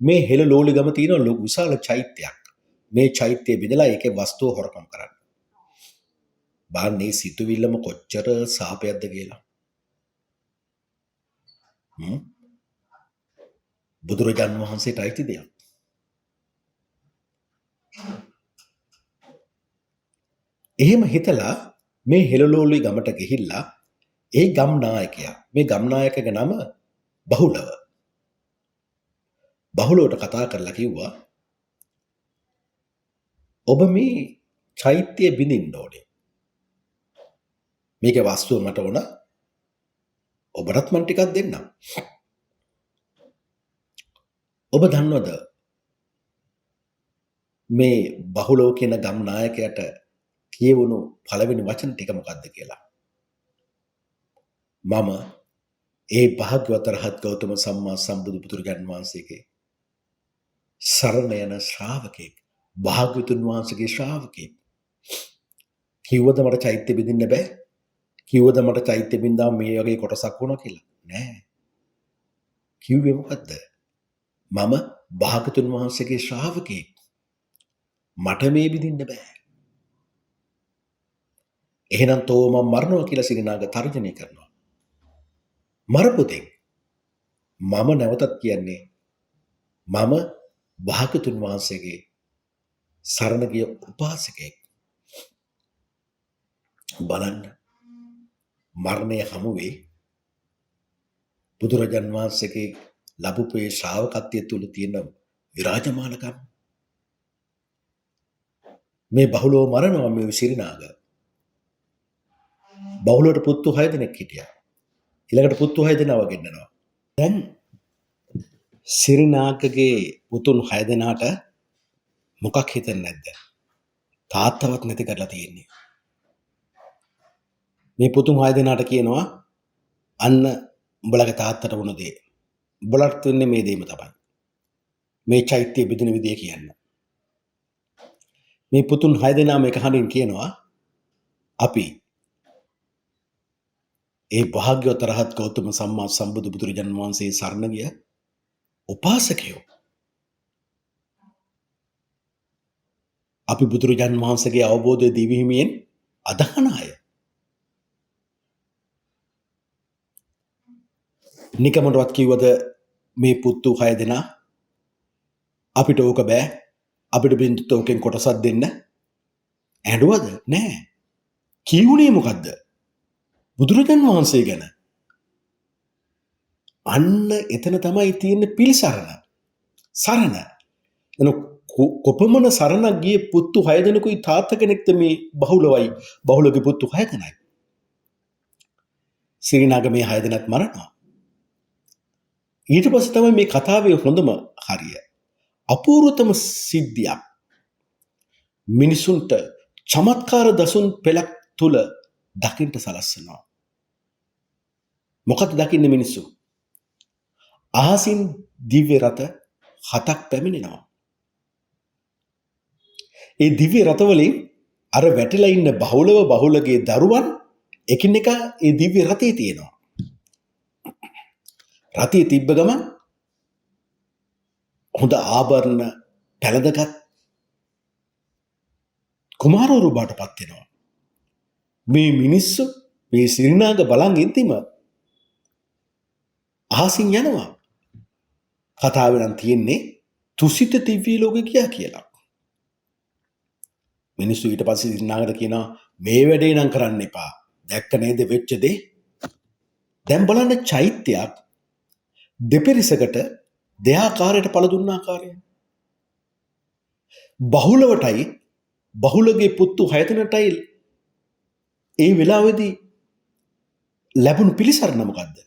මේ හෙළලෝලි ගම තියෙන ලොකු විශාල චෛත්‍යයක්. මේ චෛත්‍යය බෙදලා ඒකේ වස්තුව හොරකම් කරන්න. බාන්නේ සිතුවිල්ලම කොච්චර සාපයක්ද කියලා. බුදුරජාණන් වහන්සේට අයිති දෙයක්. එහෙම හිතලා මේ හෙළලෝලි ගමට ගිහිල්ලා ඒ ගම් නායකයා, මේ ගම් නායකගේ නම බහුලව. බහුලවට කතා කරලා කිව්වා, ඔබ මේ චෛත්‍යය බිඳින්න ඕනේ. මේකේ වස්තුව මට ඕන. ඔබටත් මං ටිකක් දෙන්නම්. ඔබ දන්නවද මේ බහුලව කියන ගම් නායකයාට කියවුණු පළවෙනි වචන ටික මොකක්ද කියලා? මම ඒ භාග්‍යවත් රහත් ගෞතම සම්මා සම්බුදු පුදුරජාණන් වහන්සේගේ සරණ යන ශ්‍රාවකෙක්, භාග්‍යවතුන් වහන්සේගේ ශ්‍රාවකෙක්. කිව්වද මට චෛත්‍ය බිඳින්න බෑ? කිව්වද මට චෛත්‍ය බින්දාම මේ වගේ කොටසක් වුණා කියලා? නෑ. කිව්වේ මොකද්ද? මම භාග්‍යවතුන් වහන්සේගේ ශ්‍රාවකෙක්. මට මේ බිඳින්න බෑ. එහෙනම් තෝ මම මරනවා කියලා සිරිනාග තර්ජනය කරනවා. මරපොතෙන් මම නැවතත් කියන්නේ මම භාග්‍යවතුන් වහන්සේගේ සරණ ගිය උපාසකෙක්. බලන්න, මරණය හමුවේ බුදුරජාන් වහන්සේගේ ලැබුපේ ශ්‍රාවකත්වය තුළ තියෙන විරාජමානකම්. මේ බහුලව මරනවා මේ සිරිනාග. බහුලවට පුත්තු 6 දෙනෙක් හිටියා. ඊළඟට පුත්තු 6 දෙනාව ගෙන්නනවා. දැන් සිරිනාගගේ පුතුන් 6 දෙනාට මොකක් හිතෙන්නේ නැද්ද? තාත්තවත් නැති කරලා තියෙන්නේ. මේ පුතුන් 6 දෙනාට කියනවා, අන්න උඹලගේ තාත්තට වුණ දේ. උඹලට වෙන්නේ මේ දේම තමයි. මේ චෛත්‍ය බෙදෙන විදිය කියන්න. මේ පුතුන් 6 දෙනා මේක හරින් කියනවා, අපි ඒ භාග්‍යවත් රහත් ගෞතම සම්මා සම්බුදු බුදුරජාණන් වහන්සේ සරණ ගිය උපාසකයෝ. අපි බුදුරජාණන් වහන්සේගේ අවබෝධය දිවිහිමියෙන් අදහන අය. නිකමටවත් කිව්වද මේ පුත්තු 6 දෙනා අපිට ඕක බෑ, අපිට බින්දුත් ඕකෙන් කොටසක් දෙන්න? ඇඬුවද? නෑ. කියුණේ මොකද්ද? බුදුරජාණන් වහන්සේ ගැන. අන්න එතන තමයි තියෙන පිළිසරණ. සරණ. එන කොපමණ සරණක් ගියේ පුත්තු 6 දෙනෙකුයි තාත්තා කෙනෙක්ද මේ බහුලවයි. බහුලගේ පුත්තු 6 දෙනයි. සිරිනාග මේ 6 දෙනත් මරනවා. ඊට පස්සේ තමයි මේ කතාවේ හොඳම හරිය. අපූර්වතම සිද්ධියක්. මිනිසුන්ට චමත්කාර දසුන් පෙළක් තුල දකින්න සලස්සනවා. මොකද දකින්නේ මිනිස්සු? අහසින් දිව්‍ය රථ 7ක් පැමිණෙනවා. ඒ දිව්‍ය රථවලින් අර වැටිලා ඉන්න බහුලගේ දරුවන් එකිනෙකා ඒ දිව්‍ය රථයේ තියෙනවා. රථයේ තිබ්බ ගමන් හොඳ ආභරණ පැළඳගත් කුමාරවරු බාටපත් වෙනවා. මේ මිනිස්සු මේ සිරිනාග බලන් ඉඳිම අහසින් යනවා. කතාවේ නම් තියෙන්නේ තුසිත දිව්‍ය ලෝකෙ ගියා කියලා. මිනිස්සු ඊට පස්සේ සිරිනාගට කියනවා මේ වැඩේ නම් කරන්න එපා. දැක්ක නේද වෙච්ච දේ? දැන් බලන්න චෛත්‍යයක් දෙපිරිසකට දෙආකාරයට පළ දුන්න ආකාරය. බහුලවටයි බහුලගේ පුත්තු 6 දෙනාටයි ඒ වෙලාවේදී ලැබුණු පිළිසරණ මොකද්ද?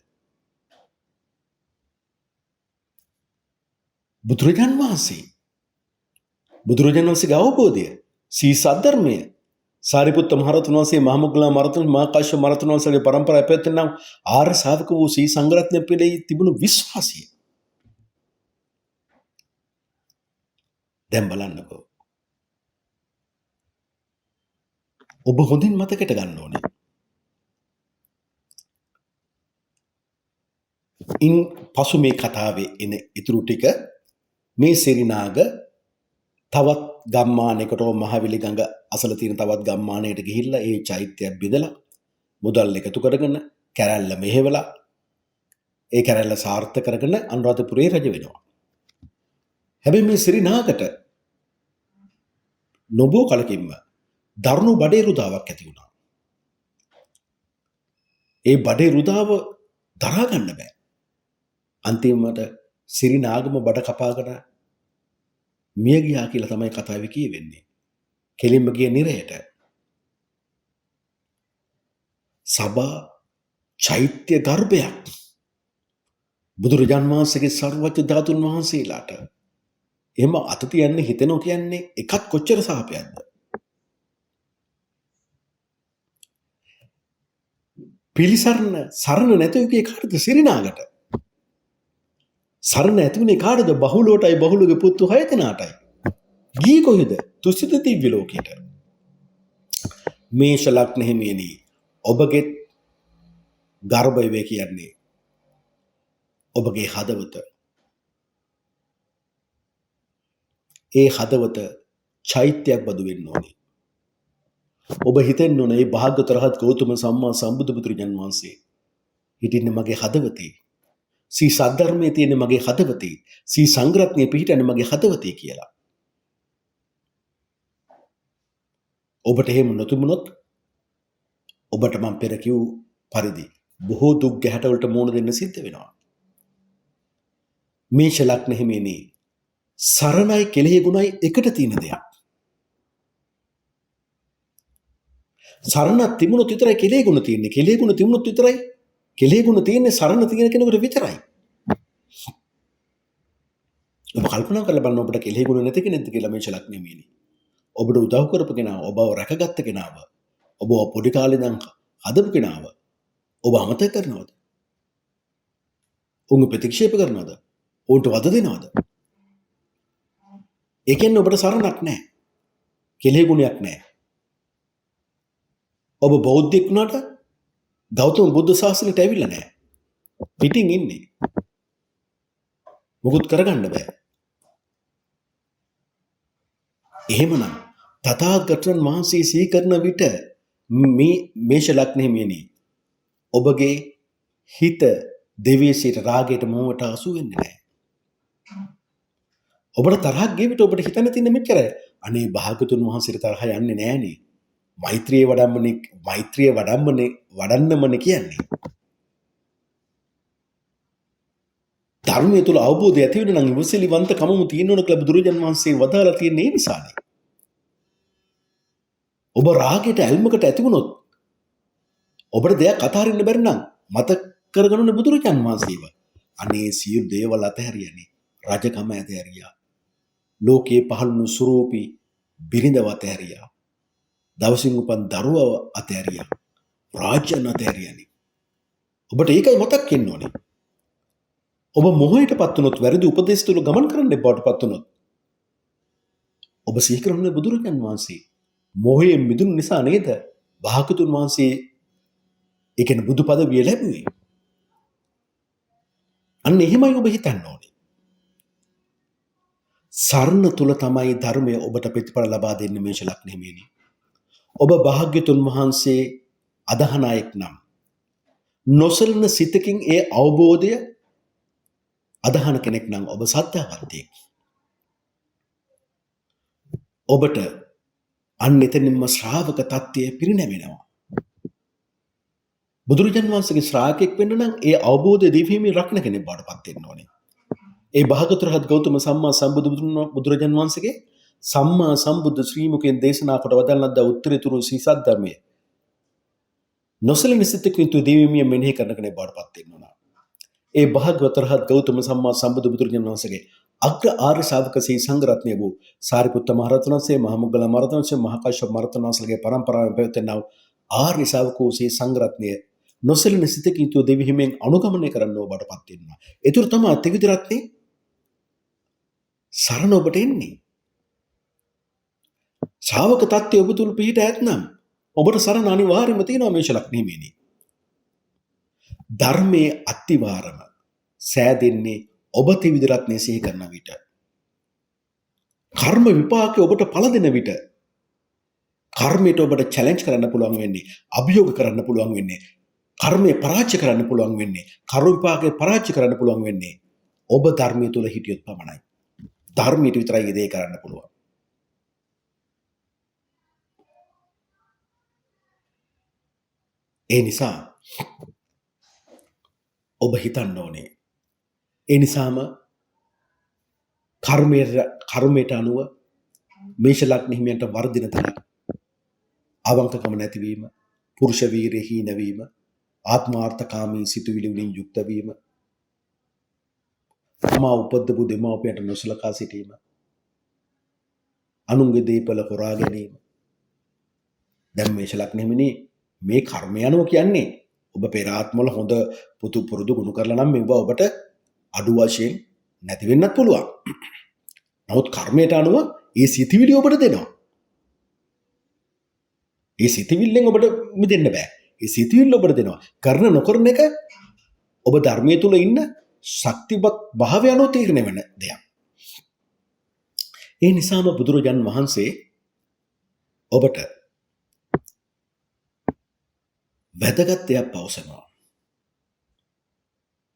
බුදුරජාණන් වහන්සේගේ අවබෝධය, සී සද්ධර්මය, සාරිපුත්ත මහරහතන් වහන්සේ, මහා මොග්ගල්ලාන මහරහතන්, මහා කාශ්‍යප මහරහතන් වහන්සේගේ පරම්පරාව පැවැත්වෙන නම් ආර්ය ශ්‍රාවක වූ සී සංඝරත්නය පිළිබඳ තිබුණු විශ්වාසය. දැන් බලන්නකෝ. ඔබ හොඳින් මතකයට ගන්න ඕනේ. ඉන් පසු මේ කතාවේ එන ඉතුරු ටික මේ සිරිනාග තවත් ගම්මානයකට මහවිලි ගඟ අසල තියෙන තවත් ගම්මානයකට ගිහිල්ලා ඒ චෛත්‍යය බෙදලා මුදල් එකතු කරගෙන කැරැල්ල මෙහෙवला ඒ කැරැල්ල සාර්ථක කරගෙන අනුරාධපුරේ රජ වෙනවා. හැබැයි මේ සිරිනාගට නොබෝ කලකින්ම දරුණු බඩේ රුදාවක් ඇති වුණා. ඒ බඩේ රුදාව දරා ගන්න බෑ. අන්තිමට සිරිනාගම බඩ කපාගෙන මිය ගියා කියලා තමයි කතාවේ කියවෙන්නේ. කෙලින්ම ගිය නිරයට. සබා චෛත්‍ය ගර්භයක්. බුදුරජාන් වහන්සේගේ සර්වඥ ධාතුන් වහන්සේලාට එහෙම අත තියන්න හිතෙනවා කියන්නේ එකත් කොච්චර සාපයක්ද? පිළිසරණ සරණ නැතුව ගියේ කාටද? සිරිනාගට. සරණ ඇතුනේ කාටද? බහුලෝටයි බහුලගේ පුතු 6 දෙනාටයි. ගියේ කොහෙද? තුසිත දිව්‍ය ලෝකයට. මේෂ ලග්න හිමියනි, ඔබගේ ගර්භය වේ කියන්නේ ඔබගේ හදවත. ඒ හදවත චෛත්‍යයක් බදු වෙන්න ඕනේ. ඔබ හිතෙන්න ඕනේ මේ භාග්‍යවතුන් රහත් ගෞතම සම්මා සම්බුදු පුත්‍රයන් වහන්සේ හිටින්නේ මගේ හදවතේ. සී සද්ධර්මයේ තියෙන මගේ හදවතේ. සී සංග්‍රහණයේ පිහිටන්නේ මගේ හදවතේ කියලා. ඔබට එහෙම නොතිබුණොත් ඔබට මම පෙර කිව් පරිදි බොහෝ දුක් ගැහැට වලට මුහුණ දෙන්න සිද්ධ වෙනවා. මේෂ ලග්න හිමියනි, සරණයි කෙලෙහි ගුණයි එකට තියෙන දෙයක්. සරණක් තිබුණොත් විතරයි කෙලෙහි ගුණ තියෙන්නේ. කෙලෙහි ගුණ තිබුණොත් විතරයි කෙලෙහි ගුණ තියෙන්නේ සරණ තියෙන කෙනෙකුට විතරයි. ඔබ කල්පනා කරලා බලන්න ඔබට කෙලෙහි ගුණ නැති කෙනෙක්ද කියලා මේෂ ලග්න හිමියනි. ඔබට උදව් කරපු කෙනාව, ඔබව රැකගත්ත කෙනාව, ඔබ පොඩි කාලේ ඉඳන් හදපු කෙනාව ඔබ අමතක කරනවද? උන්ව ප්‍රතික්ෂේප කරනවද? උන්ට වද දෙනවද? ඒ කියන්නේ ඔබට සරණක් නැහැ. කෙලෙහි ගුණයක් නැහැ. ඔබ බෞද්ධෙක් වුණාට ගෞතම බුද්ධ ශාසනයට ඇවිල්ලා නැහැ. පිටින් ඉන්නේ. මොකුත් කරගන්න බෑ. එහෙමනම් තථාගතයන් වහන්සේ සිහි කරන විට මේ මේෂ ලග්න හිමියනි, ඔබගේ හිත දෙවිසිට රාගයට මොහොට අසු වෙන්නේ නැහැ. ඔබට තරහක් ගිය විට ඔබට හිතන්න තියෙන මෙච්චරයි. අනේ භාගතුන් වහන්සේට තරහ යන්නේ නැහනේ. මෛත්‍රිය වඩන්නමනේ කියන්නේ. ධර්මයේ තුල අවබෝධය ඇති වෙන නම් ඉවසිලිවන්ත කමම තියෙන්න ඕන කියලා බුදුරජාන් වහන්සේ වදාලා තියෙන්නේ ඒ නිසානේ. ඔබ රාගයට ඇල්මකට ඇති වුණොත් ඔබට දෙයක් අතහරින්න බැරි නම් මතක කරගන්න බුදුරජාන් වහන්සේව. අනේ සියලු දේවල් අතහැරියනේ. රජකම අතහැරියා. ලෝකේ පහළුණු ස්වරූපී බිරිඳව අතහැරියා. දවසින් උපන් දරුවව අතහැරියා. රාජ්‍යන අතහැරියනේ. ඔබට ඒකයි මතක් වෙන්න ඕනේ. ඔබ මොහයට පත් වුණොත් වැරදි උපදේශ තුල ගමන් කරන්න බවට පත් වුණොත් ඔබ සිහි කරන්නේ බුදුරජාන් වහන්සේ. මොහයෙන් මිදුණු නිසා නේද භාගතුන් වහන්සේ ඒ කියන්නේ බුදු පදවිය ලැබුවේ. අන්න එහෙමයි ඔබ හිතන්න ඕනේ. සරණ තුල තමයි ධර්මය ඔබට ප්‍රතිඵල ලබා දෙන්නේ මේෂ ලග්න හිමියනි. ඔබ භාග්‍යතුන් වහන්සේ අදහන අයෙක් නම් නොසලන සිතකින් ඒ අවබෝධය අදහන කෙනෙක් නම් ඔබ සත්‍යවන්තයෙක්. ඔබට අන්න එතනින්ම ශ්‍රාවක තත්ත්වය පිරිනැමෙනවා. බුදුරජාන් වහන්සේගේ ශ්‍රාවකෙක් වෙන්න නම් ඒ අවබෝධය දිවිහිමි රක්න කෙනෙක් බවට පත් වෙන්න ඕනේ. ඒ භාගතුන් රහත් ගෞතම සම්මා සම්බුදු බුදුරජාන් වහන්සේගේ සම්මා සම්බුද්ධ ශ්‍රී මුඛයෙන් දේශනා කොට වදාළන උත්තරීතර සීසත් ධර්මයේ නොසලින සිතකින් තු දිවිහිමි මෙනෙහි කරන කෙනෙක් බවට පත් වෙන්න ඕන. ඒ භාගවත රහත් ගෞතම සම්මා සම්බුදු බුදුරජාන් වහන්සේගේ අග්‍ර ආර්ය ශාවක ශ්‍රී සංඝරත්නය වූ සාරිපුත්ත මහ රහතන් වහන්සේ, මහ මොග්ගල මහ රහතන් වහන්සේ, මහා කාශ්‍යප මහ රහතන් වහන්සේගේ පරම්පරාවෙන් පැවතෙනා ආර්ය ශාවකෝ ශ්‍රී සංඝරත්නය නොසලින සිතකින් තු දෙවිහිමෙන් අනුගමනය කරන්න ඔබට පත් වෙනවා. ඒතර තමයි ත්‍රිවිධ රත්නේ සරණ ඔබට එන්නේ. ශාවක තත්ත්වය ඔබ තුල පිහිට ඇතනම් ඔබට සරණ අනිවාර්යයෙන්ම තියෙනවා මේෂ ලග්න හිමියනි. ධර්මයේ අත්තිවාරම සෑදෙන්නේ ඔබ ත්‍රිවිධ රත්නේ සිහි කරන විට. කර්ම විපාකේ ඔබට පළ දෙන විට කර්මයට ඔබට චැලෙන්ජ් කරන්න පුළුවන් වෙන්නේ, අභියෝග කරන්න පුළුවන් වෙන්නේ, කර්මයේ පරාජය කරන්න පුළුවන් වෙන්නේ, කර්ම විපාකේ පරාජය කරන්න පුළුවන් වෙන්නේ ඔබ ධර්මයේ තුල හිටියොත් පමණයි. ධර්මයට විතරයි ඒ දේ කරන්න පුළුවන්. ඒ නිසා ඔබ හිතන්න ඕනේ. ඒ නිසාම කර්මයට අනුව මේෂ ලග්න හිමියන්ට වර්ධින තන අවංකකම නැතිවීම, පුරුෂ වීරිය හීන වීම, ආත්මාර්ථකාමී සිතුවිලි වලින් යුක්ත වීම, තමා උපද්දපු දෙමාපියන්ට නොසලකා සිටීම, අනුන්ගේ දීපල හොරා ගැනීම. දැන් මේෂ ලග්න හිමිනේ මේ කර්මය අනුව කියන්නේ ඔබ පෙර ආත්මවල හොඳ පුතු පුරුදු ගුණ කරලා නම් මේවා ඔබට අඩු වශයෙන් නැති වෙන්නත් පුළුවන්. නමුත් කර්මයට අනුව ඒ සිතිවිලි ඔබට දෙනවා. ඒ සිතිවිල්ලෙන් ඔබට මිදෙන්න බෑ. ඒ සිතිවිල්ල ඔබට දෙනවා. කරන නොකරන එක ඔබ ධර්මයේ තුල ඉන්න ශක්තිවත් භාවය අනුව තීරණය වෙන දෙයක්. ඒ නිසාම බුදුරජාන් වහන්සේ ඔබට වැදගත් දෙයක් පවසනවා.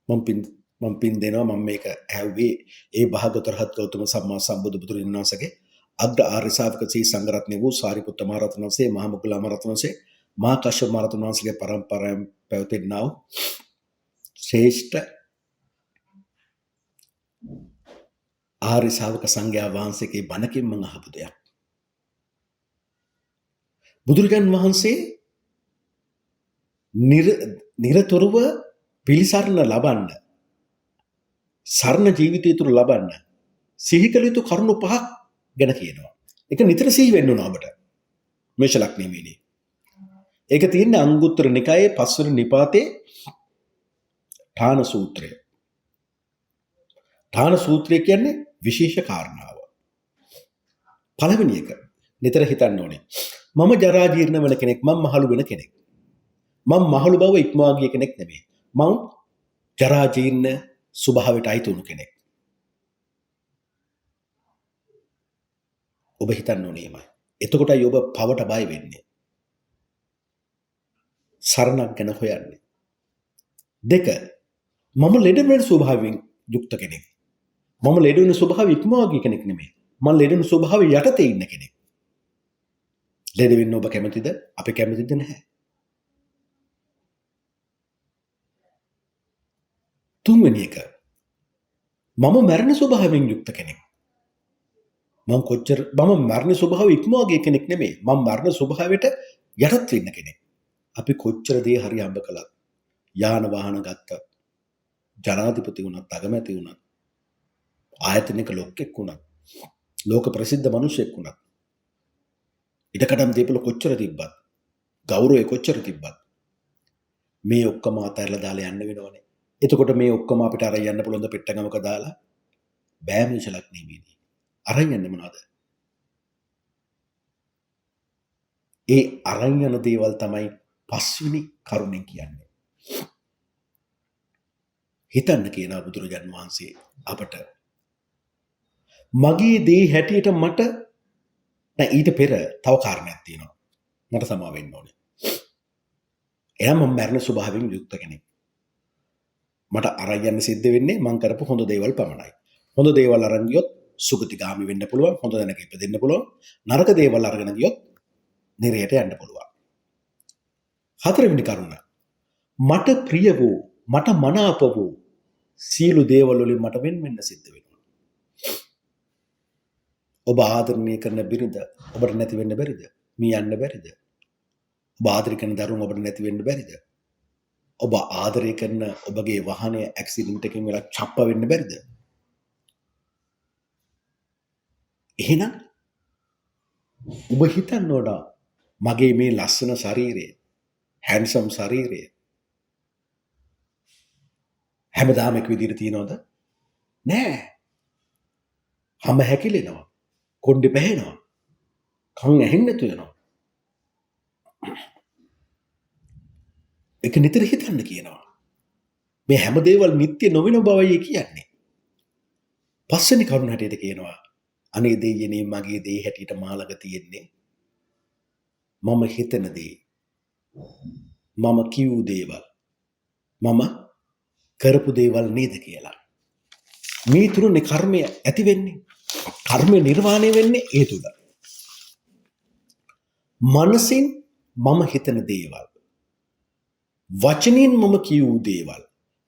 මම පින් දෙනවා. මම මේක ඇහුවේ ඒ භාගවත රහත් ගෞතම සම්මා සම්බුදු බුදුරජාණන් වහන්සේගේ අග්‍ර ආර්ය ශාවක ශ්‍රී සංඝරත්නය වූ සාරිපුත්ත මහ රහතන් වහන්සේ, මහා මොග්ගල මහ රහතන් වහන්සේ, මහා කාශ්‍යප මහ රහතන් වහන්සේගේ පරම්පරාවෙන් පැවතෙනා වූ ශ්‍රේෂ්ඨ ආර්ය ශාවක සංඝයා වහන්සේගේ බණකින් මම අහපු දෙයක්. බුදුරජාණන් වහන්සේ නිරතුරුව පිළිසරණ ලබන්න, සරණ ජීවිතය තුළ ලබන්න සිහි කළ යුතු කරුණු පහක් ගැන කියනවා. ඒක නිතර සිහි වෙන්න ඕන ඔබට මේෂ ලග්න හිමියනි. ඒක තියෙන්නේ අංගුත්තර නිකායේ 5 වෙනි නිපාතේ ඨාන සූත්‍රය. ඨාන සූත්‍රය කියන්නේ විශේෂ කාරණාව. පළවෙනි එක නිතර හිතන්න ඕනේ. මම ජරා ජීර්ණ වෙන කෙනෙක්, මම මහලු වෙන කෙනෙක්. මම මහලු බව ඉක්මවා ගිය කෙනෙක් නෙමෙයි. මම ජරා ජීර්ණ ස්වභාවයට අයිති වුණු කෙනෙක්. ඔබ හිතන්න ඕනේ එමය. එතකොටයි ඔබ පවට බය වෙන්නේ. සරණක් ගැන හොයන්නේ. 2. මම ලෙඩ වෙන ස්වභාවයෙන් යුක්ත කෙනෙක්. මම ලෙඩ වෙන ස්වභාවය ඉක්මවා ගිය කෙනෙක් නෙමෙයි. මම ලෙඩ වෙන ස්වභාවය යටතේ ඉන්න කෙනෙක්. ලෙඩ වෙන්න ඔබ කැමතිද? අපි කැමතිද නැහැ. 3 වෙනි එක. මම මරණ ස්වභාවයෙන් යුක්ත කෙනෙක්. මම මරණ ස්වභාවය ඉක්මවා ගිය කෙනෙක් නෙමෙයි. මම මරණ ස්වභාවයට යටත් වෙන්න කෙනෙක්. අපි කොච්චර දේ හරි හම්බ කළත්, යාන වාහන ගත්තත්, ජනාධිපති වුණත්, අගමැති වුණත්, ආයතනික ලොක්ෙක් වුණත්, ලෝක ප්‍රසිද්ධ මිනිසෙක් වුණත්, ඉඩකඩම් දීපල කොච්චර තිබ්බත්, ගෞරවය කොච්චර තිබ්බත් මේ ඔක්කොම අතහැරලා දාලා යන්න වෙනවනේ. එතකොට මේ ඔක්කොම අපිට අරන් යන්න පුළුවන්ද පෙට්ටගමක දාලා? බෑ මේෂ ලග්නෙමේදී. අරන් යන්නේ මොනවද? ඒ අරන් යන දේවල් තමයි පස්වෙනි කරුණෙන් කියන්නේ. හිතන්න කියනවා බුදුරජාන් වහන්සේ අපට. මගේ දේ හැටියට මට නෑ ඊට පෙර තව කාරණයක් තියෙනවා. මට සමා වෙන්න ඕනේ. එහෙනම් මම මරණ ස්වභාවයෙන් යුක්ත කෙනෙක්. මට අරන් යන්න සිද්ධ වෙන්නේ මං කරපු හොඳ දේවල් පමණයි. හොඳ දේවල් අරන් ගියොත් සුගතිගාමි වෙන්න පුළුවන්. හොඳ දැනක ඉපදෙන්න පුළුවන්. නරක දේවල් අරගෙන ගියොත් නිරයට යන්න පුළුවන්. හතරවෙනි කරුණ. මට ප්‍රිය වූ, මට මනාප වූ සියලු දේවල් වලින් මට වෙන්න සිද්ධ වෙනවා. ඔබ ආදරණය කරන බිරිඳ ඔබට නැති වෙන්න බැරිද? මේ යන්න බැරිද? ඔබ ආදරය කරන දරුවෝ ඔබට නැති වෙන්න බැරිද? ඔබ ආදරය කරන ඔබගේ වාහනය ඇක්සිඩන්ට් එකකින් වෙලා චප්ප වෙන්න බැරිද? එහෙනම් ඔබ හිතන්න ඕන මගේ මේ ලස්සන ශරීරය, හැන්සම් ශරීරය හැමදාම එක විදිහට තියනවද? නෑ. හැම හැකිලෙනවා. කොණ්ඩේ පැහෙනවා. කන් ඇහෙන්නේ නැතු වෙනවා. ඒක නිතර හිතන්න කියනවා. මේ හැම දේවල් නිත්‍ය නොවන බවයි කියන්නේ. පස්වෙනි කරුණ හැටියට කියනවා අනේ දෙයියනේ මගේ දේ හැටියට මාළඟ තියෙන්නේ මම හිතන දේ, මම කියූ දේවල්, මම කරපු දේවල් නේද කියලා. මේ තුරුනේ කර්මය ඇති වෙන්නේ. කර්මය නිර්වාණය වෙන්නේ ඒ තුල. මනසින් මම හිතන දේවල්, වචනින් මම කියූ දේවල්,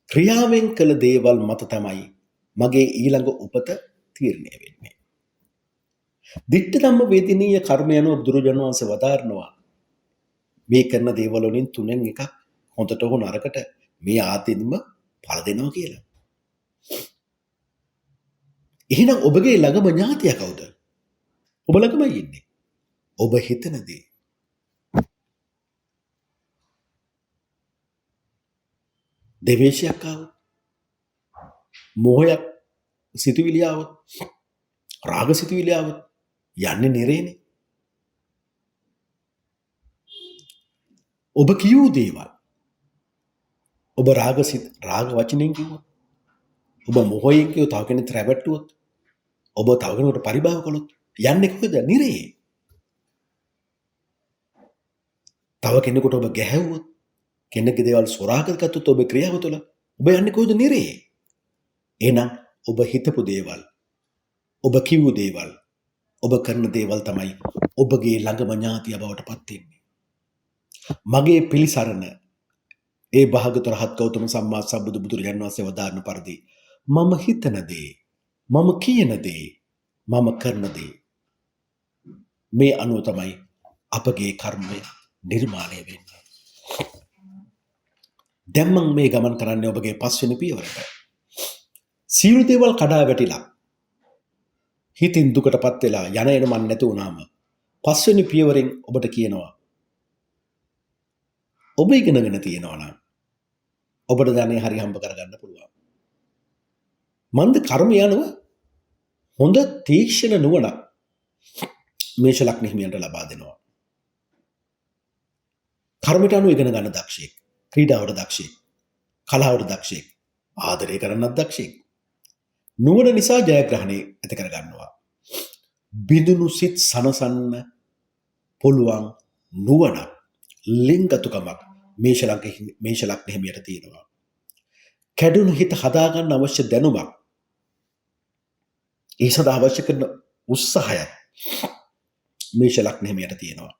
ක්‍රියාවෙන් කළ දේවල් මත තමයි මගේ ඊළඟ උපත තීරණය වෙන්නේ. දිට්ඨ ධම්ම වේදිනීය කර්ම යන බුදුරජාණන් වහන්සේ වදාරනවා මේ කරන දේවල් වලින් තුනෙන් එකක් හොඳට හෝ නරකට මේ ආත්මෙදිම ඵල දෙනවා කියලා. එහෙනම් ඔබගේ ළඟම ඥාතිය කවුද? ඔබ ළඟමයි ඉන්නේ. ඔබ හිතන දේ. දෙවේශයක් ආවොත්, මෝහයක් සිතුවිලි ආවොත්, රාග සිතුවිලි ආවොත් යන්නේ නිරේනේ. ඔබ කියූ දේවල්, ඔබ රාග වචනෙන් කිව්වොත්, ඔබ මොහොයෙන් කිව්ව තව කෙනෙක් රැවට්ටුවොත්, ඔබ තව කෙනෙකුට පරිභව කළොත් යන්නේ කොහෙද? නිරේ. තව කෙනෙකුට ඔබ ගැහැව්වොත්, කෙනෙක්ගේ දේවල් සොරා කරගත්තොත් ඔබේ ක්‍රියාව තුළ ඔබ යන්නේ කොහෙද? නිරේ. එහෙනම් ඔබ හිතපු දේවල්, ඔබ කිව්ව දේවල්, ඔබ කරන දේවල් තමයි ඔබගේ ළඟම ඥාතිය බවට පත් වෙන්නේ. මගේ පිළිසරණ ඒ භාගතුන් රහත් ගෞතම සම්මා සම්බුදු බුදුරජාණන් වහන්සේ වදාරන පරිදි මම හිතන දේ, මම කියන දේ, මම කරන දේ මේ අනුව තමයි අපගේ කර්මය නිර්මාණය වෙන්නේ. දැන් මම මේ ගමන් කරන්නේ ඔබගේ පස්වෙනි පියවරට. සියලු දේවල් කඩා වැටිලා හිතින් දුකටපත් වෙලා යන එන මන් නැති වුණාම පස්වෙනි පියවරෙන් ඔබට කියනවා ඔබ ඉගෙනගෙන තියෙනවා නම් ඔබට ධනෙ හරි හම්බ කරගන්න පුළුවන්. මන්ද කර්ම යනුව හොඳ තීක්ෂණ නුවණ මේෂ ලග්න හිමියන්ට ලබා දෙනවා. කර්මයට අනුව ඉගෙන ගන්න දක්ෂයෙක්, ක්‍රීඩාවට දක්ෂයෙක්, කලාවට දක්ෂයෙක්, ආදරය කරන්නත් දක්ෂයෙක්. නුවණ නිසා ජයග්‍රහණය ඇති කර ගන්නවා. බිඳුණු සිත් සනසන්න පුළුවන් නුවණ, ලිංගතුකමක් මේෂ ලග්න හිමියට තියෙනවා. කැඩුණු හිත හදාගන්න අවශ්‍ය දැනුමක්, ඒ සඳහා අවශ්‍ය කරන උත්සාහයක් මේෂ ලග්න හිමියට තියෙනවා.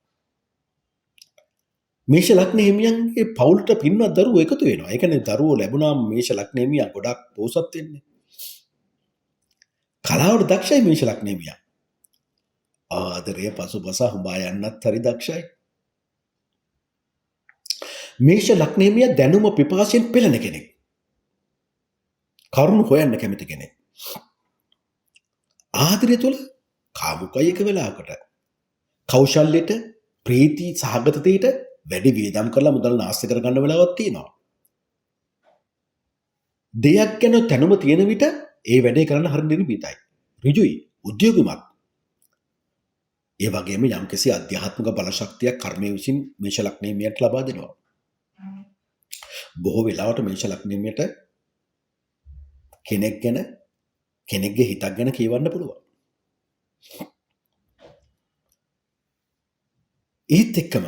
මේෂ ලග්න හිමියන්ගේ පවුලට පින්වත් දරුවෝ එකතු වෙනවා. ඒ කියන්නේ දරුවෝ ලැබුණාම මේෂ ලග්න හිමියා ගොඩක් පෝසත් වෙන්නේ. කලාවට දක්ෂයි මේෂ ලග්න හිමියා. ආදරය පසුපස හඹා යන්නත් හරි දක්ෂයි. මේෂ ලග්න හිමියා දැනුම පිපාසයෙන් පෙළෙන කෙනෙක්. කරුණ හොයන්න කැමති කෙනෙක්. ආදරය තුළ කාමුකයි එක වෙලාවකට. කෞශල්‍යයට, ප්‍රීති සහගත දෙයට වැඩි වියදම් කරලා මුදල් නාස්ති කරගන්න වෙලාවක් තියෙනවා. දෙයක් ගැන තැනුම තියෙන විට ඒ වැඩේ කරන්න හරි නිර්භීතයි. ඍජුයි, උද්‍යෝගිමත්. ඒ වගේම යම්කිසි අධ්‍යාත්මික බලශක්තියක් කර්මයේ විසින් මේෂ ලග්නීයයට ලබා දෙනවා. බොහෝ වෙලාවට මේෂ ලග්නීයයට කෙනෙක් ගැන කෙනෙක්ගේ හිතක් ගැන කියවන්න පුළුවන්. ඒත් එක්කම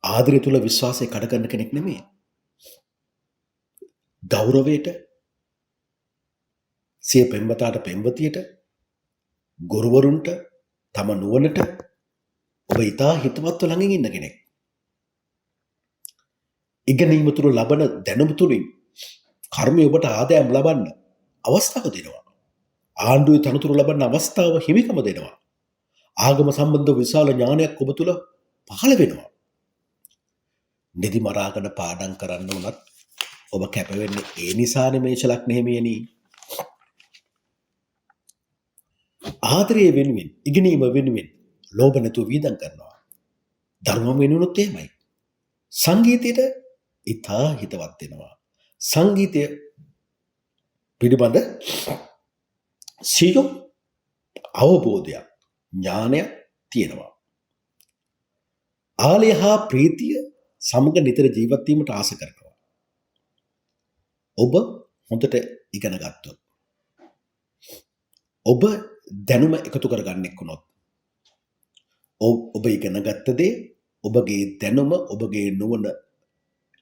ආදරය තුල විශ්වාසය කඩ කරන කෙනෙක් නෙමෙයි. ගෞරවයට, සිය පෙම්වතාට පෙම්වතියට, ගුරුවරුන්ට, තම නුවණට ඔබ ඉතා හිතවත්ව ළඟින් ඉන්න කෙනෙක්. ඉගෙනීම තුළ ලබන දැනුම තුළින් කර්මය ඔබට ආදායම් ලබන්න අවස්ථාව දෙනවා. ආණ්ඩුවේ තනතුරු ලබන්න අවස්ථාව හිමිකම දෙනවා. ආගම සම්බන්ධ විශාල ඥානයක් ඔබ තුළ පහළ වෙනවා. නිදි මරාගෙන පාඩම් කරන්න උනත් ඔබ කැප වෙන්නේ ඒ නිසානේ මේෂ ලග්නෙහිමියනි. ආදරය වෙනුවෙන්, ඉගෙනීම වෙනුවෙන් ලෝභ නැතුව වීදම් කරනවා. ධර්ම වෙනුනොත් එහෙමයි. සංගීතයට ඉතා හිතවත් වෙනවා. සංගීතය පිළිබඳ සියුම් අවබෝධයක්, ඥානයක් තියෙනවා. ආලය හා ප්‍රීතිය සමග නිතර ජීවත් වීමට ආස කරනවා. ඔබ හොඳට ඉගෙන ගත්තොත්, ඔබ දැනුම එකතු කරගන්නෙක් වුණොත්, ඔබ ඉගෙන ගත්ත දේ, ඔබගේ දැනුම, ඔබගේ නුවණ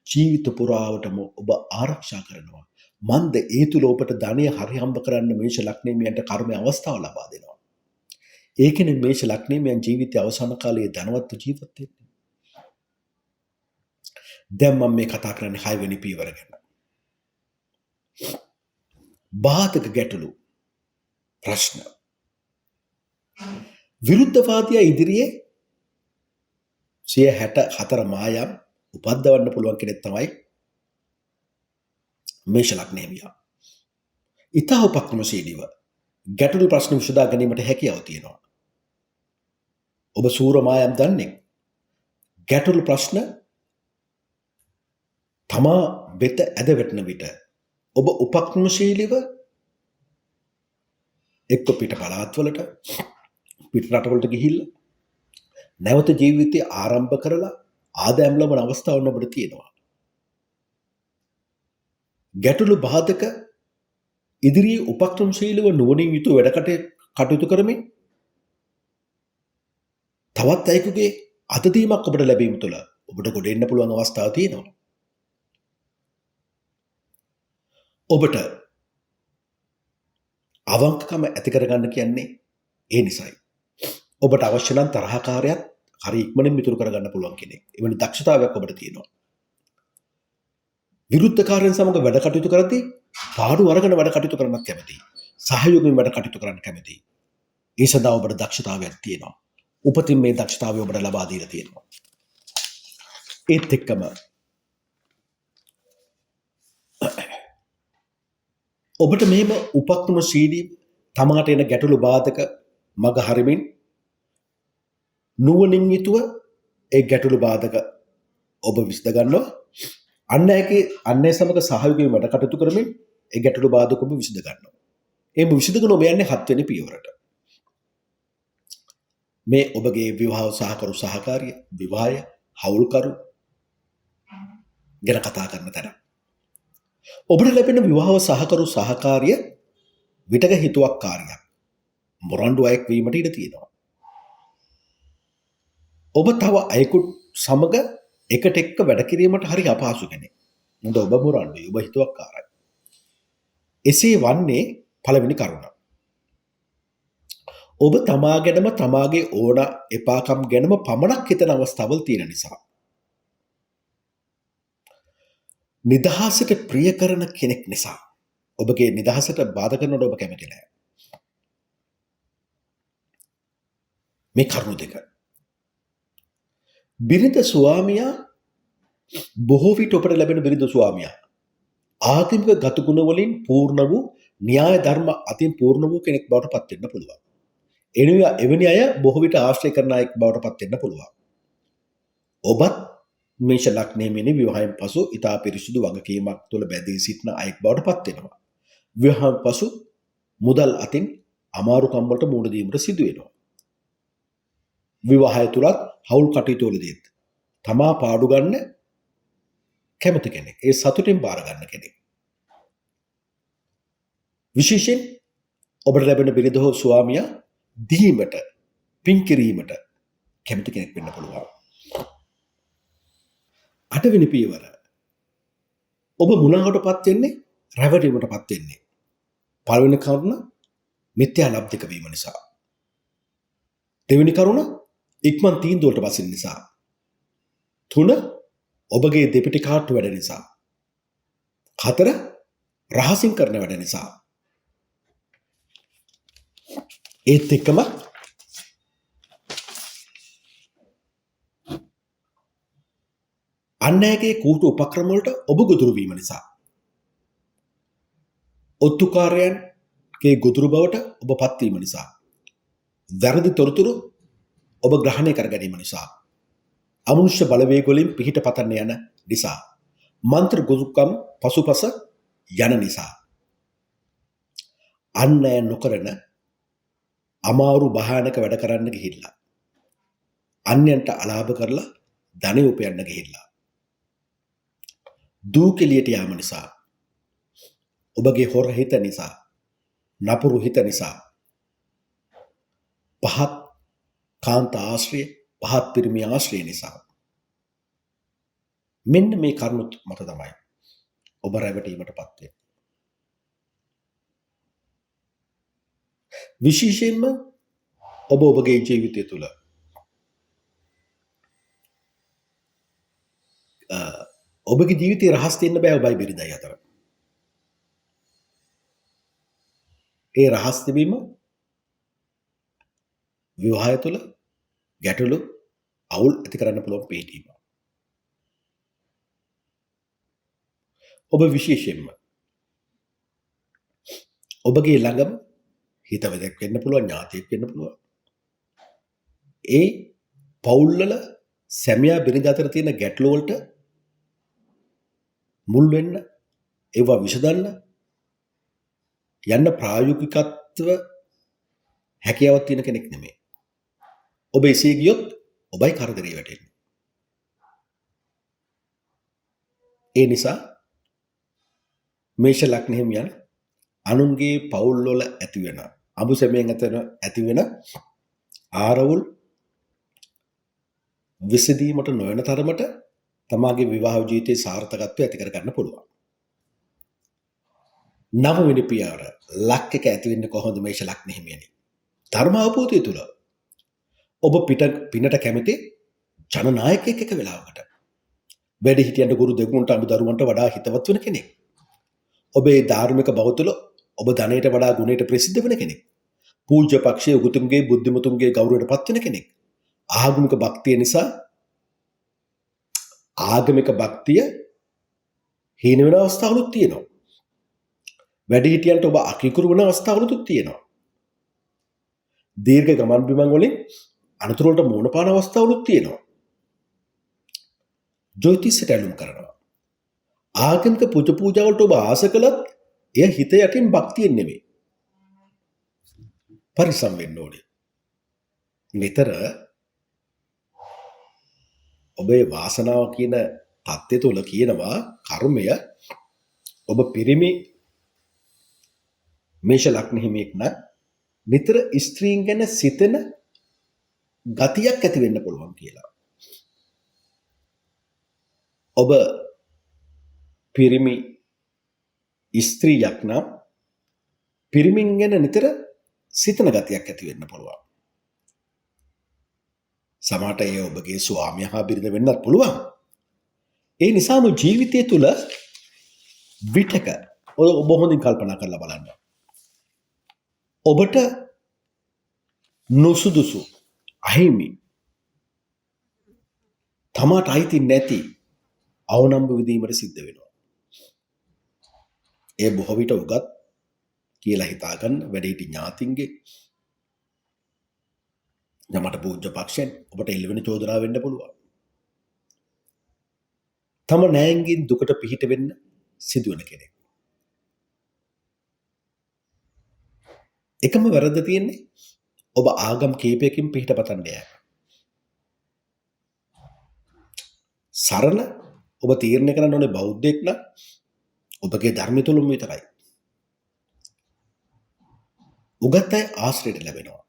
ජීවිත පුරාවටම ඔබ ආරක්ෂා කරනවා. මන්ද ඒ තුල ඔබට ධනය හරි හම්බ කරන්න මේෂ ලග්නෙමියන්ට කර්මය අවස්ථාව ලබා දෙනවා. ඒකනේ මේෂ ලග්නෙමියන් ජීවිතයේ අවසාන කාලයේ ධනවත් ජීවත් වෙන්නේ. දැන් මම මේ කතා කරන්නේ 6 වෙනි පියවර ගැන. බාධක ගැටලු ප්‍රශ්න. විරුද්ධවාදියා ඉදිරියේ 64 මායම් උපද්දවන්න පුළුවන් කෙනෙක් තමයි මේෂ ලග්නෙහිමියා. ඊතා උපක්‍රමශීලීව ගැටලු ප්‍රශ්න විසඳා ගැනීමට හැකියාව තියෙනවා. ඔබ සූර මායම් දන්නේ. ගැටලු ප්‍රශ්න තමා වෙත ඇද වැටෙන විට ඔබ උපක්‍රමශීලීව එක්ක පිට පළාත්වලට, පිට රටවලට ගිහිල්ලා නැවත ජීවිතය ආරම්භ කරලා ආදායම් ලබන අවස්ථාවක් ඔබට තියෙනවා. ගැටලු බාධක ඉදිරියේ උපක්‍රමශීලීව නුවණින් යුතුව වැඩ කටයුතු කරමින් තවත් අයෙකුගේ අතදීමක් ඔබට ලැබීම තුළ ඔබට ගොඩ එන්න පුළුවන් අවස්ථාවක් තියෙනවා. ඔබට අවංකකම ඇති කරගන්න කියන්නේ ඒ නිසයි. ඔබට අවශ්‍ය නම් තරහකාරයත් හරි ඉක්මනින් මිතුරු කරගන්න පුළුවන් කෙනෙක්. එවැනි දක්ෂතාවයක් ඔබට තියෙනවා. විරුද්ධකාරයන් සමග වැඩ කටයුතු කරද්දී පාඩු අරගෙන වැඩ කටයුතු කරන්නත් කැමතියි. සහයෝගයෙන් වැඩ කටයුතු කරන්න කැමතියි. ඒ සඳහා ඔබට දක්ෂතාවයක් තියෙනවා. උපතින් මේ දක්ෂතාවය ඔබට ලබා දීලා තියෙනවා. ඒත් එක්කම ඔබට මෙහෙම උපක්‍රමශීලී තමාට එන ගැටලු බාධක මග හරිමින් නුවණින් යුතුව ඒ ගැටලු බාධක ඔබ විසඳ ගන්නවා. අන්නේ සමග සහයෝගයෙන් වැඩ කටයුතු කරමින් ඒ ගැටලු බාධක ඔබ විසඳ ගන්නවා. එහෙම විසඳගෙන ඔබ යන්නේ 7 වෙනි පියවරට. මේ ඔබගේ විවාහ සහකරු සහකාරිය, විවාහය, හවුල්කරු ගැන කතා කරන තැන. ඔබට ලැබෙන විවාහ සහකරු සහකාරිය විටක හිතුවක්කාරියක්, මොරණ්ඩු අයෙක් වීමට ඉඩ තියෙනවා. ඔබ තව අයෙකුට සමග එකට එක්ක වැඩ කිරීමට හරි අපහසු කෙනෙක්. මොකද ඔබ මොරණ්ඩුයි, ඔබ හිතුවක්කාරයි. එසේ වන්නේ පළවෙනි කරුණ. ඔබ තමා ගැනම, තමාගේ ඕන එපාකම් ගැනම පමණක් හිතන අවස්ථාවල් තියෙන නිසා. නිදහසට ප්‍රිය කරන කෙනෙක් නිසා. ඔබගේ නිදහසට බාධා කරනවට ඔබ කැමති නැහැ. මේ කරුණු දෙක. බිරිඳ ස්වාමියා බොහෝ විට ඔබට ලැබෙන බිරිඳ ස්වාමියා ආගමික ගතිගුණ වලින් පූර්ණ වූ, න්‍යාය ධර්ම අතින් පූර්ණ වූ කෙනෙක් බවට පත් වෙන්න පුළුවන්. එවැනි අය බොහෝ විට ආශ්‍රය කරන අයෙක් බවට පත් වෙන්න පුළුවන්. ඔබත් මේෂ ලග්නයේ විවාහයෙන් පසු ඊතා පිරිසුදු වගකීමක් තුළ බැඳී සිටින අයෙක් බවට පත් වෙනවා. විවාහයෙන් පසු මුදල් අතින් අමාරුකම් වලට මුහුණ දීමට සිදු වෙනවා. විවාහය තුලත් හවුල් කටයුතු වලදීත් තමා පාඩු ගන්න කැමති කෙනෙක්. ඒ සතුටින් බාර ගන්න කෙනෙක්. විශේෂයෙන් ඔබට ලැබෙන බිරිඳ හෝ ස්වාමියා දීමට, පින් කිරීමට කැමති කෙනෙක් වෙන්න පුළුවන්. 8 වෙනි පියවර. ඔබ මුලාවටපත් වෙන්නේ, රැවටීමටපත් වෙන්නේ. පළවෙනි කරුණ මිත්‍යා ලබ්ධික වීම නිසා. දෙවෙනි කරුණ ඉක්මන් තීන්දුවලට බසින නිසා. 3 ඔබගේ දෙපිටි කාට්ටු වැඩ නිසා. 4 රහසින් කරන වැඩ නිසා. ඒත් එක්කම අන්‍යයේ කූට උපක්‍රම වලට ඔබ ගොදුරු වීම නිසා. ඔත්තුකාරයන්ගේ ගොදුරු බවට ඔබ පත් වීම නිසා. වැරදි තොරතුරු ඔබ ග්‍රහණය කර ගැනීම නිසා. අමනුෂ්‍ය බලවේග වලින් පිහිට පතන්න යන නිසා. මන්ත්‍ර ගොදුරුකම් පසුපස යන නිසා. අන්‍ය නොකරන අමාරු භයානක වැඩ කරන්න ගිහිල්ලා. අන්‍යයන්ට අලාභ කරලා ධනෙ උපයන්න ගිහිල්ලා. දූ කෙලියට යාම නිසා. ඔබගේ හොර හිත නිසා. නපුරු හිත නිසා. පහත් කාන්ත ආශ්‍රය, පහත් පිරිමි ආශ්‍රය නිසා. මෙන්න මේ කරුණු මත තමයි ඔබ රැවටීමටපත් වෙන්නේ. විශේෂයෙන්ම ඔබ ඔබගේ ජීවිතය තුළ ඔබගේ ජීවිතේ රහස් දෙන්න බෑ ඔබයි බිරිඳයි අතර. ඒ රහස් තිබීම විවාහය තුළ ගැටලු අවුල් ඇති කරන්න පුළුවන් පිටීම. ඔබ විශේෂයෙන්ම ඔබගේ ළඟම හිතවතෙක් වෙන්න පුළුවන්, ඥාතියෙක් වෙන්න පුළුවන්. ඒ පවුල් වල සැමියා බිරිඳ අතර තියෙන ගැටලු වලට මුල් වෙන්න, ඒවා විසඳන්න යන්න ප්‍රායෝගිකත්ව හැකියාවක් තියෙන කෙනෙක් නෙමෙයි. ඔබ එසේ ගියොත් ඔබයි කරදරේ වැටෙන්නේ. ඒ නිසා මේෂ ලග්න හිමියන් අනුන්ගේ පවුල් වල ඇති වෙන අඹු සැමියන් අතර ඇති වෙන ආරවුල් විසඳීමට නොවන තරමට තමාගේ විවාහ ජීවිතයේ සාර්ථකත්වය ඇති කර ගන්න පුළුවන්. 9 වෙනි පියවර ලක් එක ඇති වෙන්නේ කොහොමද මේෂ ලග්න හිමියනි? ධර්ම අවබෝධය තුල. ඔබ පිනට කැමති ජනනායකයෙක් එක වෙලාවකට. වැඩි හිටියන්ට ගුරු දෙගුණට අඹ දරුවන්ට වඩා හිතවත් වෙන කෙනෙක්. ඔබේ ධාර්මික බව තුළ ඔබ ධනයට වඩා ගුණයට ප්‍රසිද්ධ වෙන කෙනෙක්. පූජ්‍ය පක්ෂයේ උගතුන්ගේ බුද්ධිමතුන්ගේ ගෞරවයට පත් වෙන කෙනෙක්. ආගමික භක්තිය නිසා ආගමික භක්තිය හීන වෙන අවස්ථාවලුත් තියෙනවා. වැඩි හිටියන්ට ඔබ අකිකුරු වෙන අවස්ථාවලුත් තියෙනවා. දීර්ඝ ගමන් බිමන් වලින් අනතුරු වලට මුහුණ පාන අවස්ථාවලුත් තියෙනවා. ජ්‍යොතිෂයට ඇලුම් කරනවා. ආගමික පුජ පූජාවලට ඔබ ආස කළත් එය හිත යටින් භක්තියෙන් නෙමෙයි. පරිස්සම් වෙන්න ඕනේ. නිතර ඔබේ වාසනාව කියන தත්ත්වය තුළ කියනවා කර්මය ඔබ පිරිමි මේෂ ලග්න හිමියෙක් නම් නිතර ස්ත්‍රීන් ගැන සිතන ගතියක් ඇති වෙන්න පුළුවන් කියලා. ඔබ පිරිමි ස්ත්‍රියක් නම් පිරිමින් ගැන නිතර සිතන ගතියක් ඇති වෙන්න පුළුවන්. සමහරට ඒ ඔබගේ ස්වාමියා හා බිරිඳ වෙන්නත් පුළුවන්. ඒ නිසාම ජීවිතය තුළ විටක ඔබ හොඳින් කල්පනා කරලා බලන්න. ඔබට නුසුදුසු අහිමි තමාට අයිති නැති අවනම්බ විදීමට සිද්ධ වෙනවා. ඒ බොහෝ විට උගත් කියලා හිතාගන්න වැඩිහිටි ඥාතින්ගේ යමට පූජ්‍ය පක්ෂයෙන් ඔබට එල්ලවෙන චෝදනා වෙන්න පුළුවන්. තම නෑන්ගින් දුකට පිහිට වෙන්න සිදුවන කෙනෙක්. එකම වැරද්ද තියෙන්නේ ඔබ ආගම් කීපයකින් පිටපතන්න යෑම. සරණ ඔබ තීරණය කරන්න ඕනේ බෞද්ධයෙක් නම් ඔබගේ ධර්මය තුලම විතරයි. උගත් අය ආශ්‍රයයට ලැබෙනවා.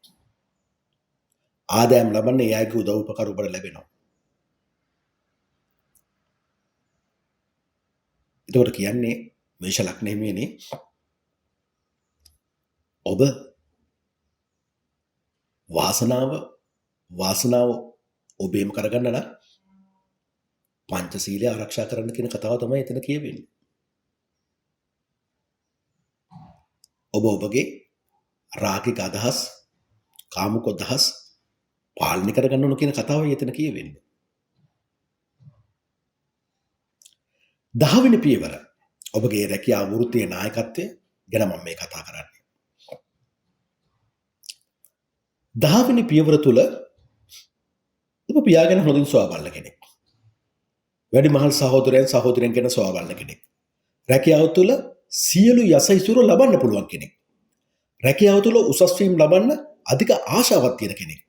ආදායම් ලබන්න ඒ අයගේ උදව් උපකාර ඔබට ලැබෙනවා. එතකොට කියන්නේ මේෂ ලග්න හිමියනේ ඔබ වාසනාව ඔබේම කරගන්න නම් පංචශීලය ආරක්ෂා කරන්න කියන කතාව තමයි එතන කියවෙන්නේ. ඔබ ඔබගේ රාගික අදහස්, කාමුක අදහස් පාලනය කරගන්න ඕන කියන කතාවයි එතන කියවෙන්නේ. 10 වෙනි පියවර ඔබගේ රැකියාව වෘත්තීය නායකත්වය ගැන මම මේ කතා කරන්නේ. 10 වෙනි පියවර තුල ඔබ පියාගෙන හොඳින් සොයා බලන කෙනෙක්. වැඩිමහල් සහෝදරයන් ගැන සොයා බලන කෙනෙක්. රැකියාව තුල සියලු යසයිසුරු ලබන්න පුළුවන් කෙනෙක්. රැකියාව තුල උසස් වීම ලබන්න අධික ආශාවක් තියෙන කෙනෙක්.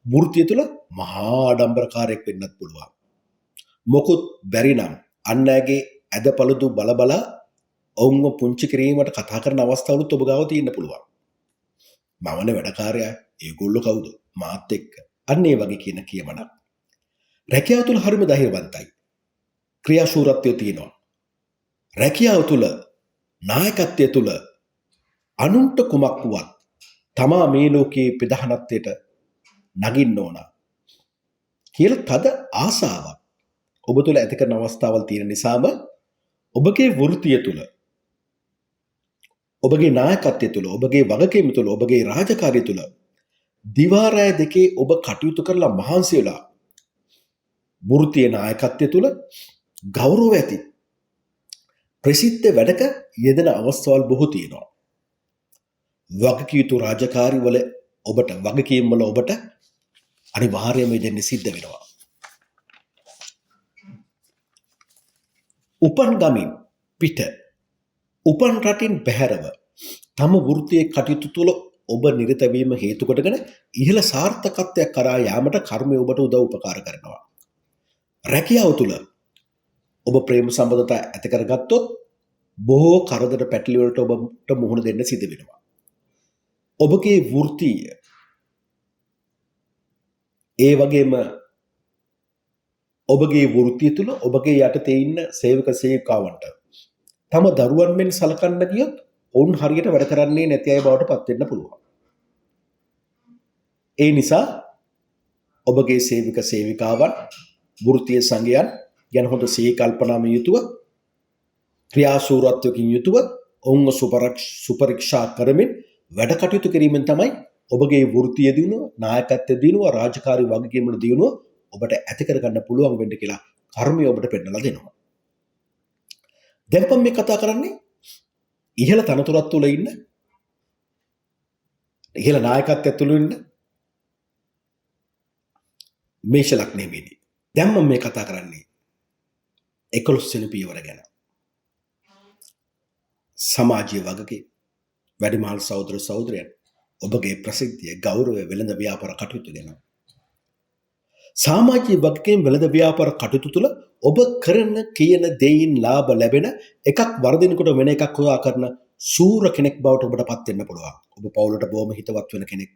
වෘත්තිය තුල මහා ආඩම්බරකාරයෙක් වෙන්නත් පුළුවන්. මොකුත් බැරි නම් අන් අයගේ ඇදපළුදු බලබලා ඔවුන්ව පුංචි කිරීමට කතා කරන අවස්ථාවලුත් ඔබ ගාව තියෙන්න පුළුවන්. මමනේ වැඩකාරයා, ඒගොල්ලෝ කවුද? මාත් එක්ක. අන්න ඒ වගේ කියන කියමනක්. රැකියාව තුල හරිම ධෛර්යවන්තයි. ක්‍රියාශූරත්වය තියෙනවා. රැකියාව තුල නායකත්වය තුල අනුන්ට කුමක් වුවත් තමා මේ ලෝකයේ ප්‍රධානත්වයට නගින්න ඕන කියලා තද ආසාවක් ඔබ තුළ ඇති කරන අවස්ථාවල් තියෙන නිසාම ඔබගේ වෘත්තිය තුළ ඔබගේ නායකත්වය තුළ ඔබගේ වගකීම තුළ ඔබගේ රාජකාරිය තුළ දිවා රැය දෙකේ ඔබ කටයුතු කරලා මහන්සි වෙලා වෘත්තීය නායකත්වය තුළ ගෞරව ඇති ප්‍රසිද්ධ වැඩක යෙදෙන අවස්ථාවල් බොහෝ තියෙනවා. වගකිය යුතු රාජකාරි වල ඔබට වගකීම් වල ඔබට අනිවාර්යයෙන්ම යෙදෙන්න සිද්ධ වෙනවා. උපන් ගමින් පිට උපන් රටින් බැහැරව තම වෘත්තීය කටයුතු තුළ ඔබ නිරත වීම හේතු කොටගෙන ඉහළ සාර්ථකත්වයක් කරා යාමට කර්මය ඔබට උදව් උපකාර කරනවා. රැකියාව තුළ ඔබ ප්‍රේම සම්බන්ධතා ඇති කරගත්තොත් බොහෝ කරදර පැටලි වලට ඔබට මුහුණ දෙන්න සිද්ධ වෙනවා. ඔබගේ වෘත්තීය ඒ වගේම ඔබගේ වෘත්තිය තුළ ඔබගේ යටතේ ඉන්න සේවක සේවිකාවන්ට තම දරුවන් මෙන් සලකන්න ගියොත් ඔවුන් හරියට වැඩ කරන්නේ නැති අය බවට පත් වෙන්න පුළුවන්. ඒ නිසා ඔබගේ සේවක සේවිකාවන් වෘත්තීය සංගයන් ගැන හොඳ සිහි කල්පනාම යුතුව ක්‍රියාශූරත්වයකින් යුතුව ඔවුන්ව සුපරීක්ෂා කරමින් වැඩ කටයුතු කිරීමෙන් තමයි ඔබගේ වෘත්තීය දියුණුව, නායකත්වයේ දියුණුව, රාජකාරී වගකීම් වල දියුණුව ඔබට ඇති කරගන්න පුළුවන් වෙන්න කියලා කර්මය ඔබට පෙන්නලා දෙනවා. දැන් මම මේ කතා කරන්නේ ඉහළ තනතුරක් තුල ඉන්න ඉහළ නායකත්වයක් තුල ඉන්න මේෂ ලග්නයේදී. දැන් මම මේ කතා කරන්නේ 11 වෙනි පියවර ගැන. සමාජීය වගකීම් වැඩිමහල් සහෝදර සහෝදරයන් ඔබගේ ප්‍රසිද්ධිය ගෞරවය වෙළඳ ව්‍යාපාර කටයුතු ගැන. සමාජීය වගකීම් වෙළඳ ව්‍යාපාර කටයුතු තුළ ඔබ කරන කියන දෙයින් ලාභ ලැබෙන එකක් වර්ධිනකොට වෙන එකක් හොයා කරන සූර කෙනෙක් බවට ඔබට පත් වෙන්න පුළුවන්. ඔබ පවුලට බොහොම හිතවත් වෙන කෙනෙක්.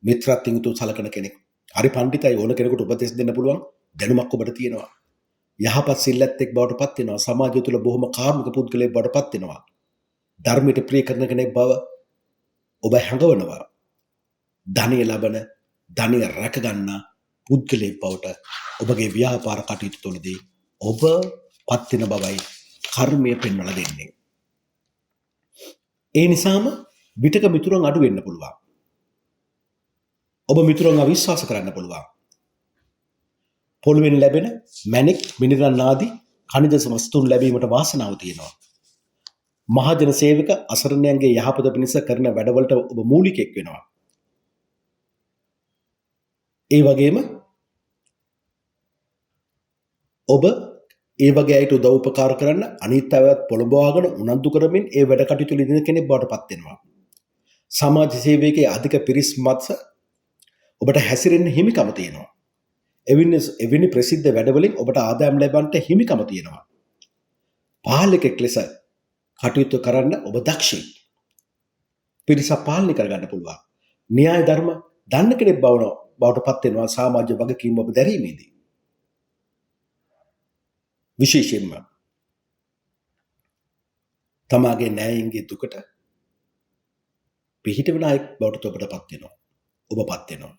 මිත්‍රත්වයෙන් යුතුව සලකන කෙනෙක්. හරි පඬිතයි ඕන කෙනෙකුට උපදෙස් දෙන්න පුළුවන් දැනුමක් ඔබට තියෙනවා. යහපත් සිල්ලත් එක් බවට පත් වෙනවා. සමාජය තුළ බොහොම කාර්මික පුද්ගලයෙක් බවට පත් වෙනවා. ධර්මයට ප්‍රිය කරන කෙනෙක් බව ඔබ හැඟවනවා. ධනිය ලබන, ධනිය රැක ගන්න පුද්ගලයෙක් බවට ඔබගේ ව්‍යාපාර කටයුතු තුළදී ඔබ පත් වෙන බවයි කර්මය පෙන්වලා දෙන්නේ. ඒ නිසාම විතක මිතුරන් අඩු වෙන්න පුළුවන්. ඔබ මිතුරන් අවිශ්වාස කරන්න පුළුවන්. පොළවෙන් ලැබෙන මැණික්, මිනිරන් ආදී ඛනිජ වස්තුන් ලැබීමට වාසනාව තියෙනවා. මහජන සේවක අසරණයන්ගේ යහපත පිණිස කරන වැඩවලට ඔබ මූලිකෙක් වෙනවා. ඒ වගේම ඔබ ඒ වගේ අයට උදව් උපකාර කරන්න අනිත් අයවත් පොළඹවාගෙන උනන්දු කරමින් ඒ වැඩ කටයුතු ලිදින කෙනෙක් බවට පත් වෙනවා. සමාජ සේවයේ අධික පිරිස් මත ඔබට හැසිරෙන්න හිමිකම තියෙනවා. එවැනි ප්‍රසිද්ධ වැඩවලින් ඔබට ආදායම් ලැබන්නට හිමිකම තියෙනවා. පාලකෙක් ලෙස කටයුතු කරන්න ඔබ දක්ෂයි. පිරිසක් පාලනය කරගන්න පුළුවන්. න්‍යාය ධර්ම දන්න කෙනෙක් බවට පත් වෙනවා සමාජ වගකීම් ඔබ දැරීමේදී. විශේෂයෙන්ම තමාගේ න්‍යායින්ගේ දුකට පිහිටවන අයෙක් බවට ඔබට පත් වෙනවා. ඔබ පත් වෙනවා.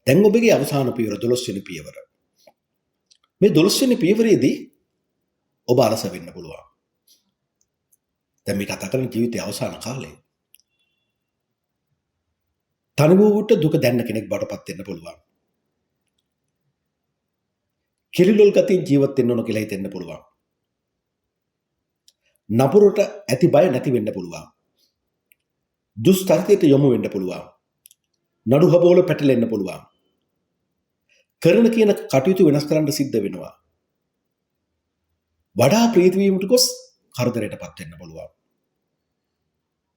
දැන් ඔබගේ අවසාන පියවර 12 වෙනි පියවර. මේ 12 වෙනි පියවරේදී ඔබ අලස වෙන්න පුළුවන්. දැන් මේ කතා කරන ජීවිතයේ අවසාන කාලේ. තනිවුවට දුක දැන්න කෙනෙක් බවට පත් වෙන්න පුළුවන්. කිලිලොල් ගතිය ජීවත් වෙන්න ඕන කියලා හිතෙන්න පුළුවන්. නපුරට ඇති බය නැති වෙන්න පුළුවන්. දුස්තරතයට යොමු වෙන්න පුළුවන්. නඩු හබෝල පැටලෙන්න පුළුවන්. කරන කියන කටයුතු වෙනස් කරන්න සිද්ධ වෙනවා. වඩා ප්‍රීති වීමට ගොස් කරදරයටපත් වෙන්න පුළුවන්.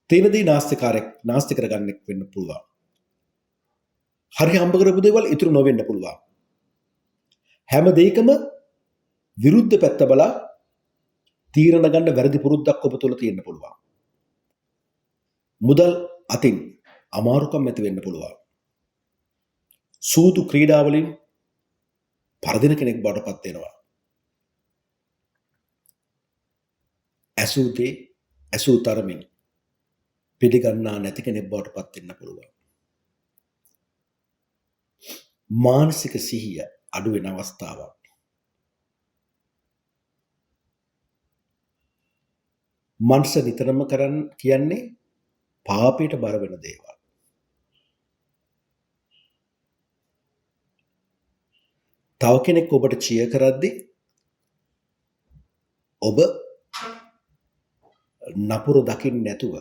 තේනදී නාස්ති කරගන්නෙක් වෙන්න පුළුවන්. හරි හම්බ කරපු දේවල් ඉතුරු නොවෙන්න පුළුවන්. හැම දෙයකම විරුද්ධ පැත්ත බලා තීරණ ගන්න වැරදි පුරුද්දක් ඔබ තුළ තියෙන්න පුළුවන්. මුදල් අතින් අමාරුකම් ඇති වෙන්න පුළුවන්. සූදු ක්‍රීඩාවලින් පරදින කෙනෙක් බවට පත් වෙනවා. ඇසූ තරමින් පිළිගන්නා නැති කෙනෙක් බවට පත් වෙන්න පුළුවන්. මානසික සිහිය අඩු වෙන අවස්ථාවක්. මනස නිතරම කියන්නේ පාපයට බර වෙන දේවල්. තව කෙනෙක් ඔබට චිය කරද්දී ඔබ නපුරු දකින්න නැතුව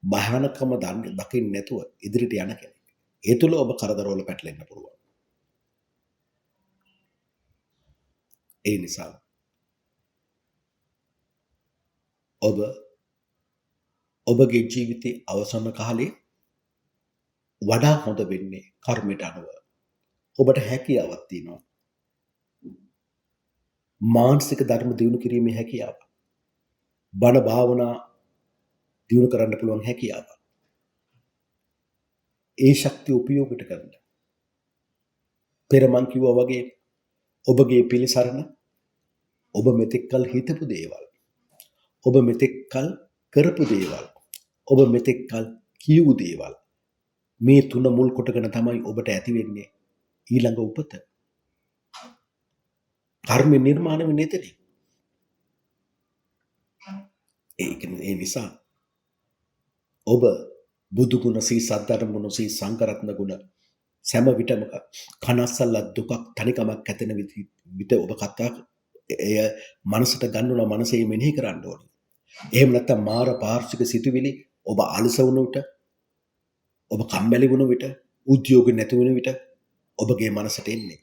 භයානකම දකින්න නැතුව ඉදිරියට යන කෙනෙක්. ඒ තුල ඔබ කරදරවල පැටලෙන්න පුළුවන්. ඒ නිසා ඔබගේ ජීවිතයේ අවසන් කාලේ වඩා හොඳ වෙන්නේ කර්මයට අනුව. ඔබට හැකියාවක් තියෙනවා. මානසික ධර්ම දියුණු කිරීමේ හැකියාව. බණ භාවනා දියුණු කරන්න පුළුවන් හැකියාව. ඒ ශක්තිය උපයෝගයට ගන්න. පෙර මං කිව්වා වගේ ඔබගේ පිළිසරණ ඔබ මෙතෙක්කල් හිතපු දේවල්, ඔබ මෙතෙක්කල් කරපු දේවල්, ඔබ මෙතෙක්කල් කියවු දේවල් මේ තුන මුල් කොටගෙන තමයි ඔබට ඇති වෙන්නේ ඊළඟ උපත. කර්ම නිර්මාණය වෙන්නේ එතනින්. ඒ නිසා ඔබ බුදු ගුණ සී සද්ධර්ම ගුණ සී සංකරත්න ගුණ සෑම විටම කනස්සල්ල දුකක් තනිකමක් ඇතෙන විට ඔබ කතා එය මනසට ගන්නවා, මනසේ මෙනෙහි කරන්න ඕනේ. එහෙම නැත්නම් මාර පාර්ශ්වික සිතුවිලි ඔබ අලස වුණ විට, ඔබ කම්මැලි වුණ විට, උද්‍යෝග නැති වුණ විට ඔබගේ මනසට එන්නේ.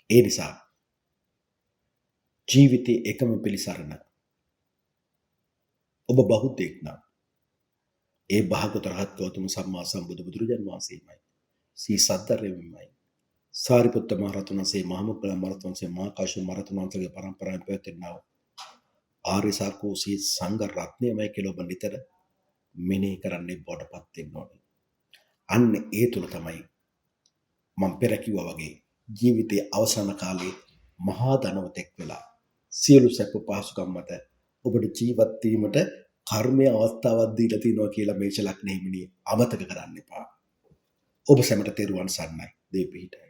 ඒ නිසා ජීවිතයේ එකම පිළිසරණ ඔබ බෞද්ධයෙක් නම් ඒ භාගවත රහත් ගෞතම සම්මා සම්බුදු බුදුරජාන් වහන්සේමයි. සී සද්ධර්මයමයි. සාරිපුත්ත මහ රහතන් වහන්සේ, මහමුග්ගල මහ රහතන් වහන්සේ, මහා කාශ්‍යප මහ රහතන් වහන්සේගේ පරම්පරාවෙන් පැවැත්ෙනා ආර්ය ශාකෝ සී සංඝ රත්නයමයි කියලා ඔබ නිතර මෙනෙහි කරන්නේ බොඩපත් වෙන්න ඕනේ. අන්න ඒ තුල තමයි මම පෙර කිව්වා වගේ ජීවිතයේ අවසාන කාලේ මහා ධනවතෙක් වෙලා සියලු සැප පහසුකම් මත ඔබට ජීවත් වීමට කර්මය අවස්ථාවක් දීලා තිනවා කියලා මේෂ ලග්න හිමිනිය අමතක කරන්න එපා. ඔබ සැමට තෙරුවන් සරණයි. දේ පිහිටයි.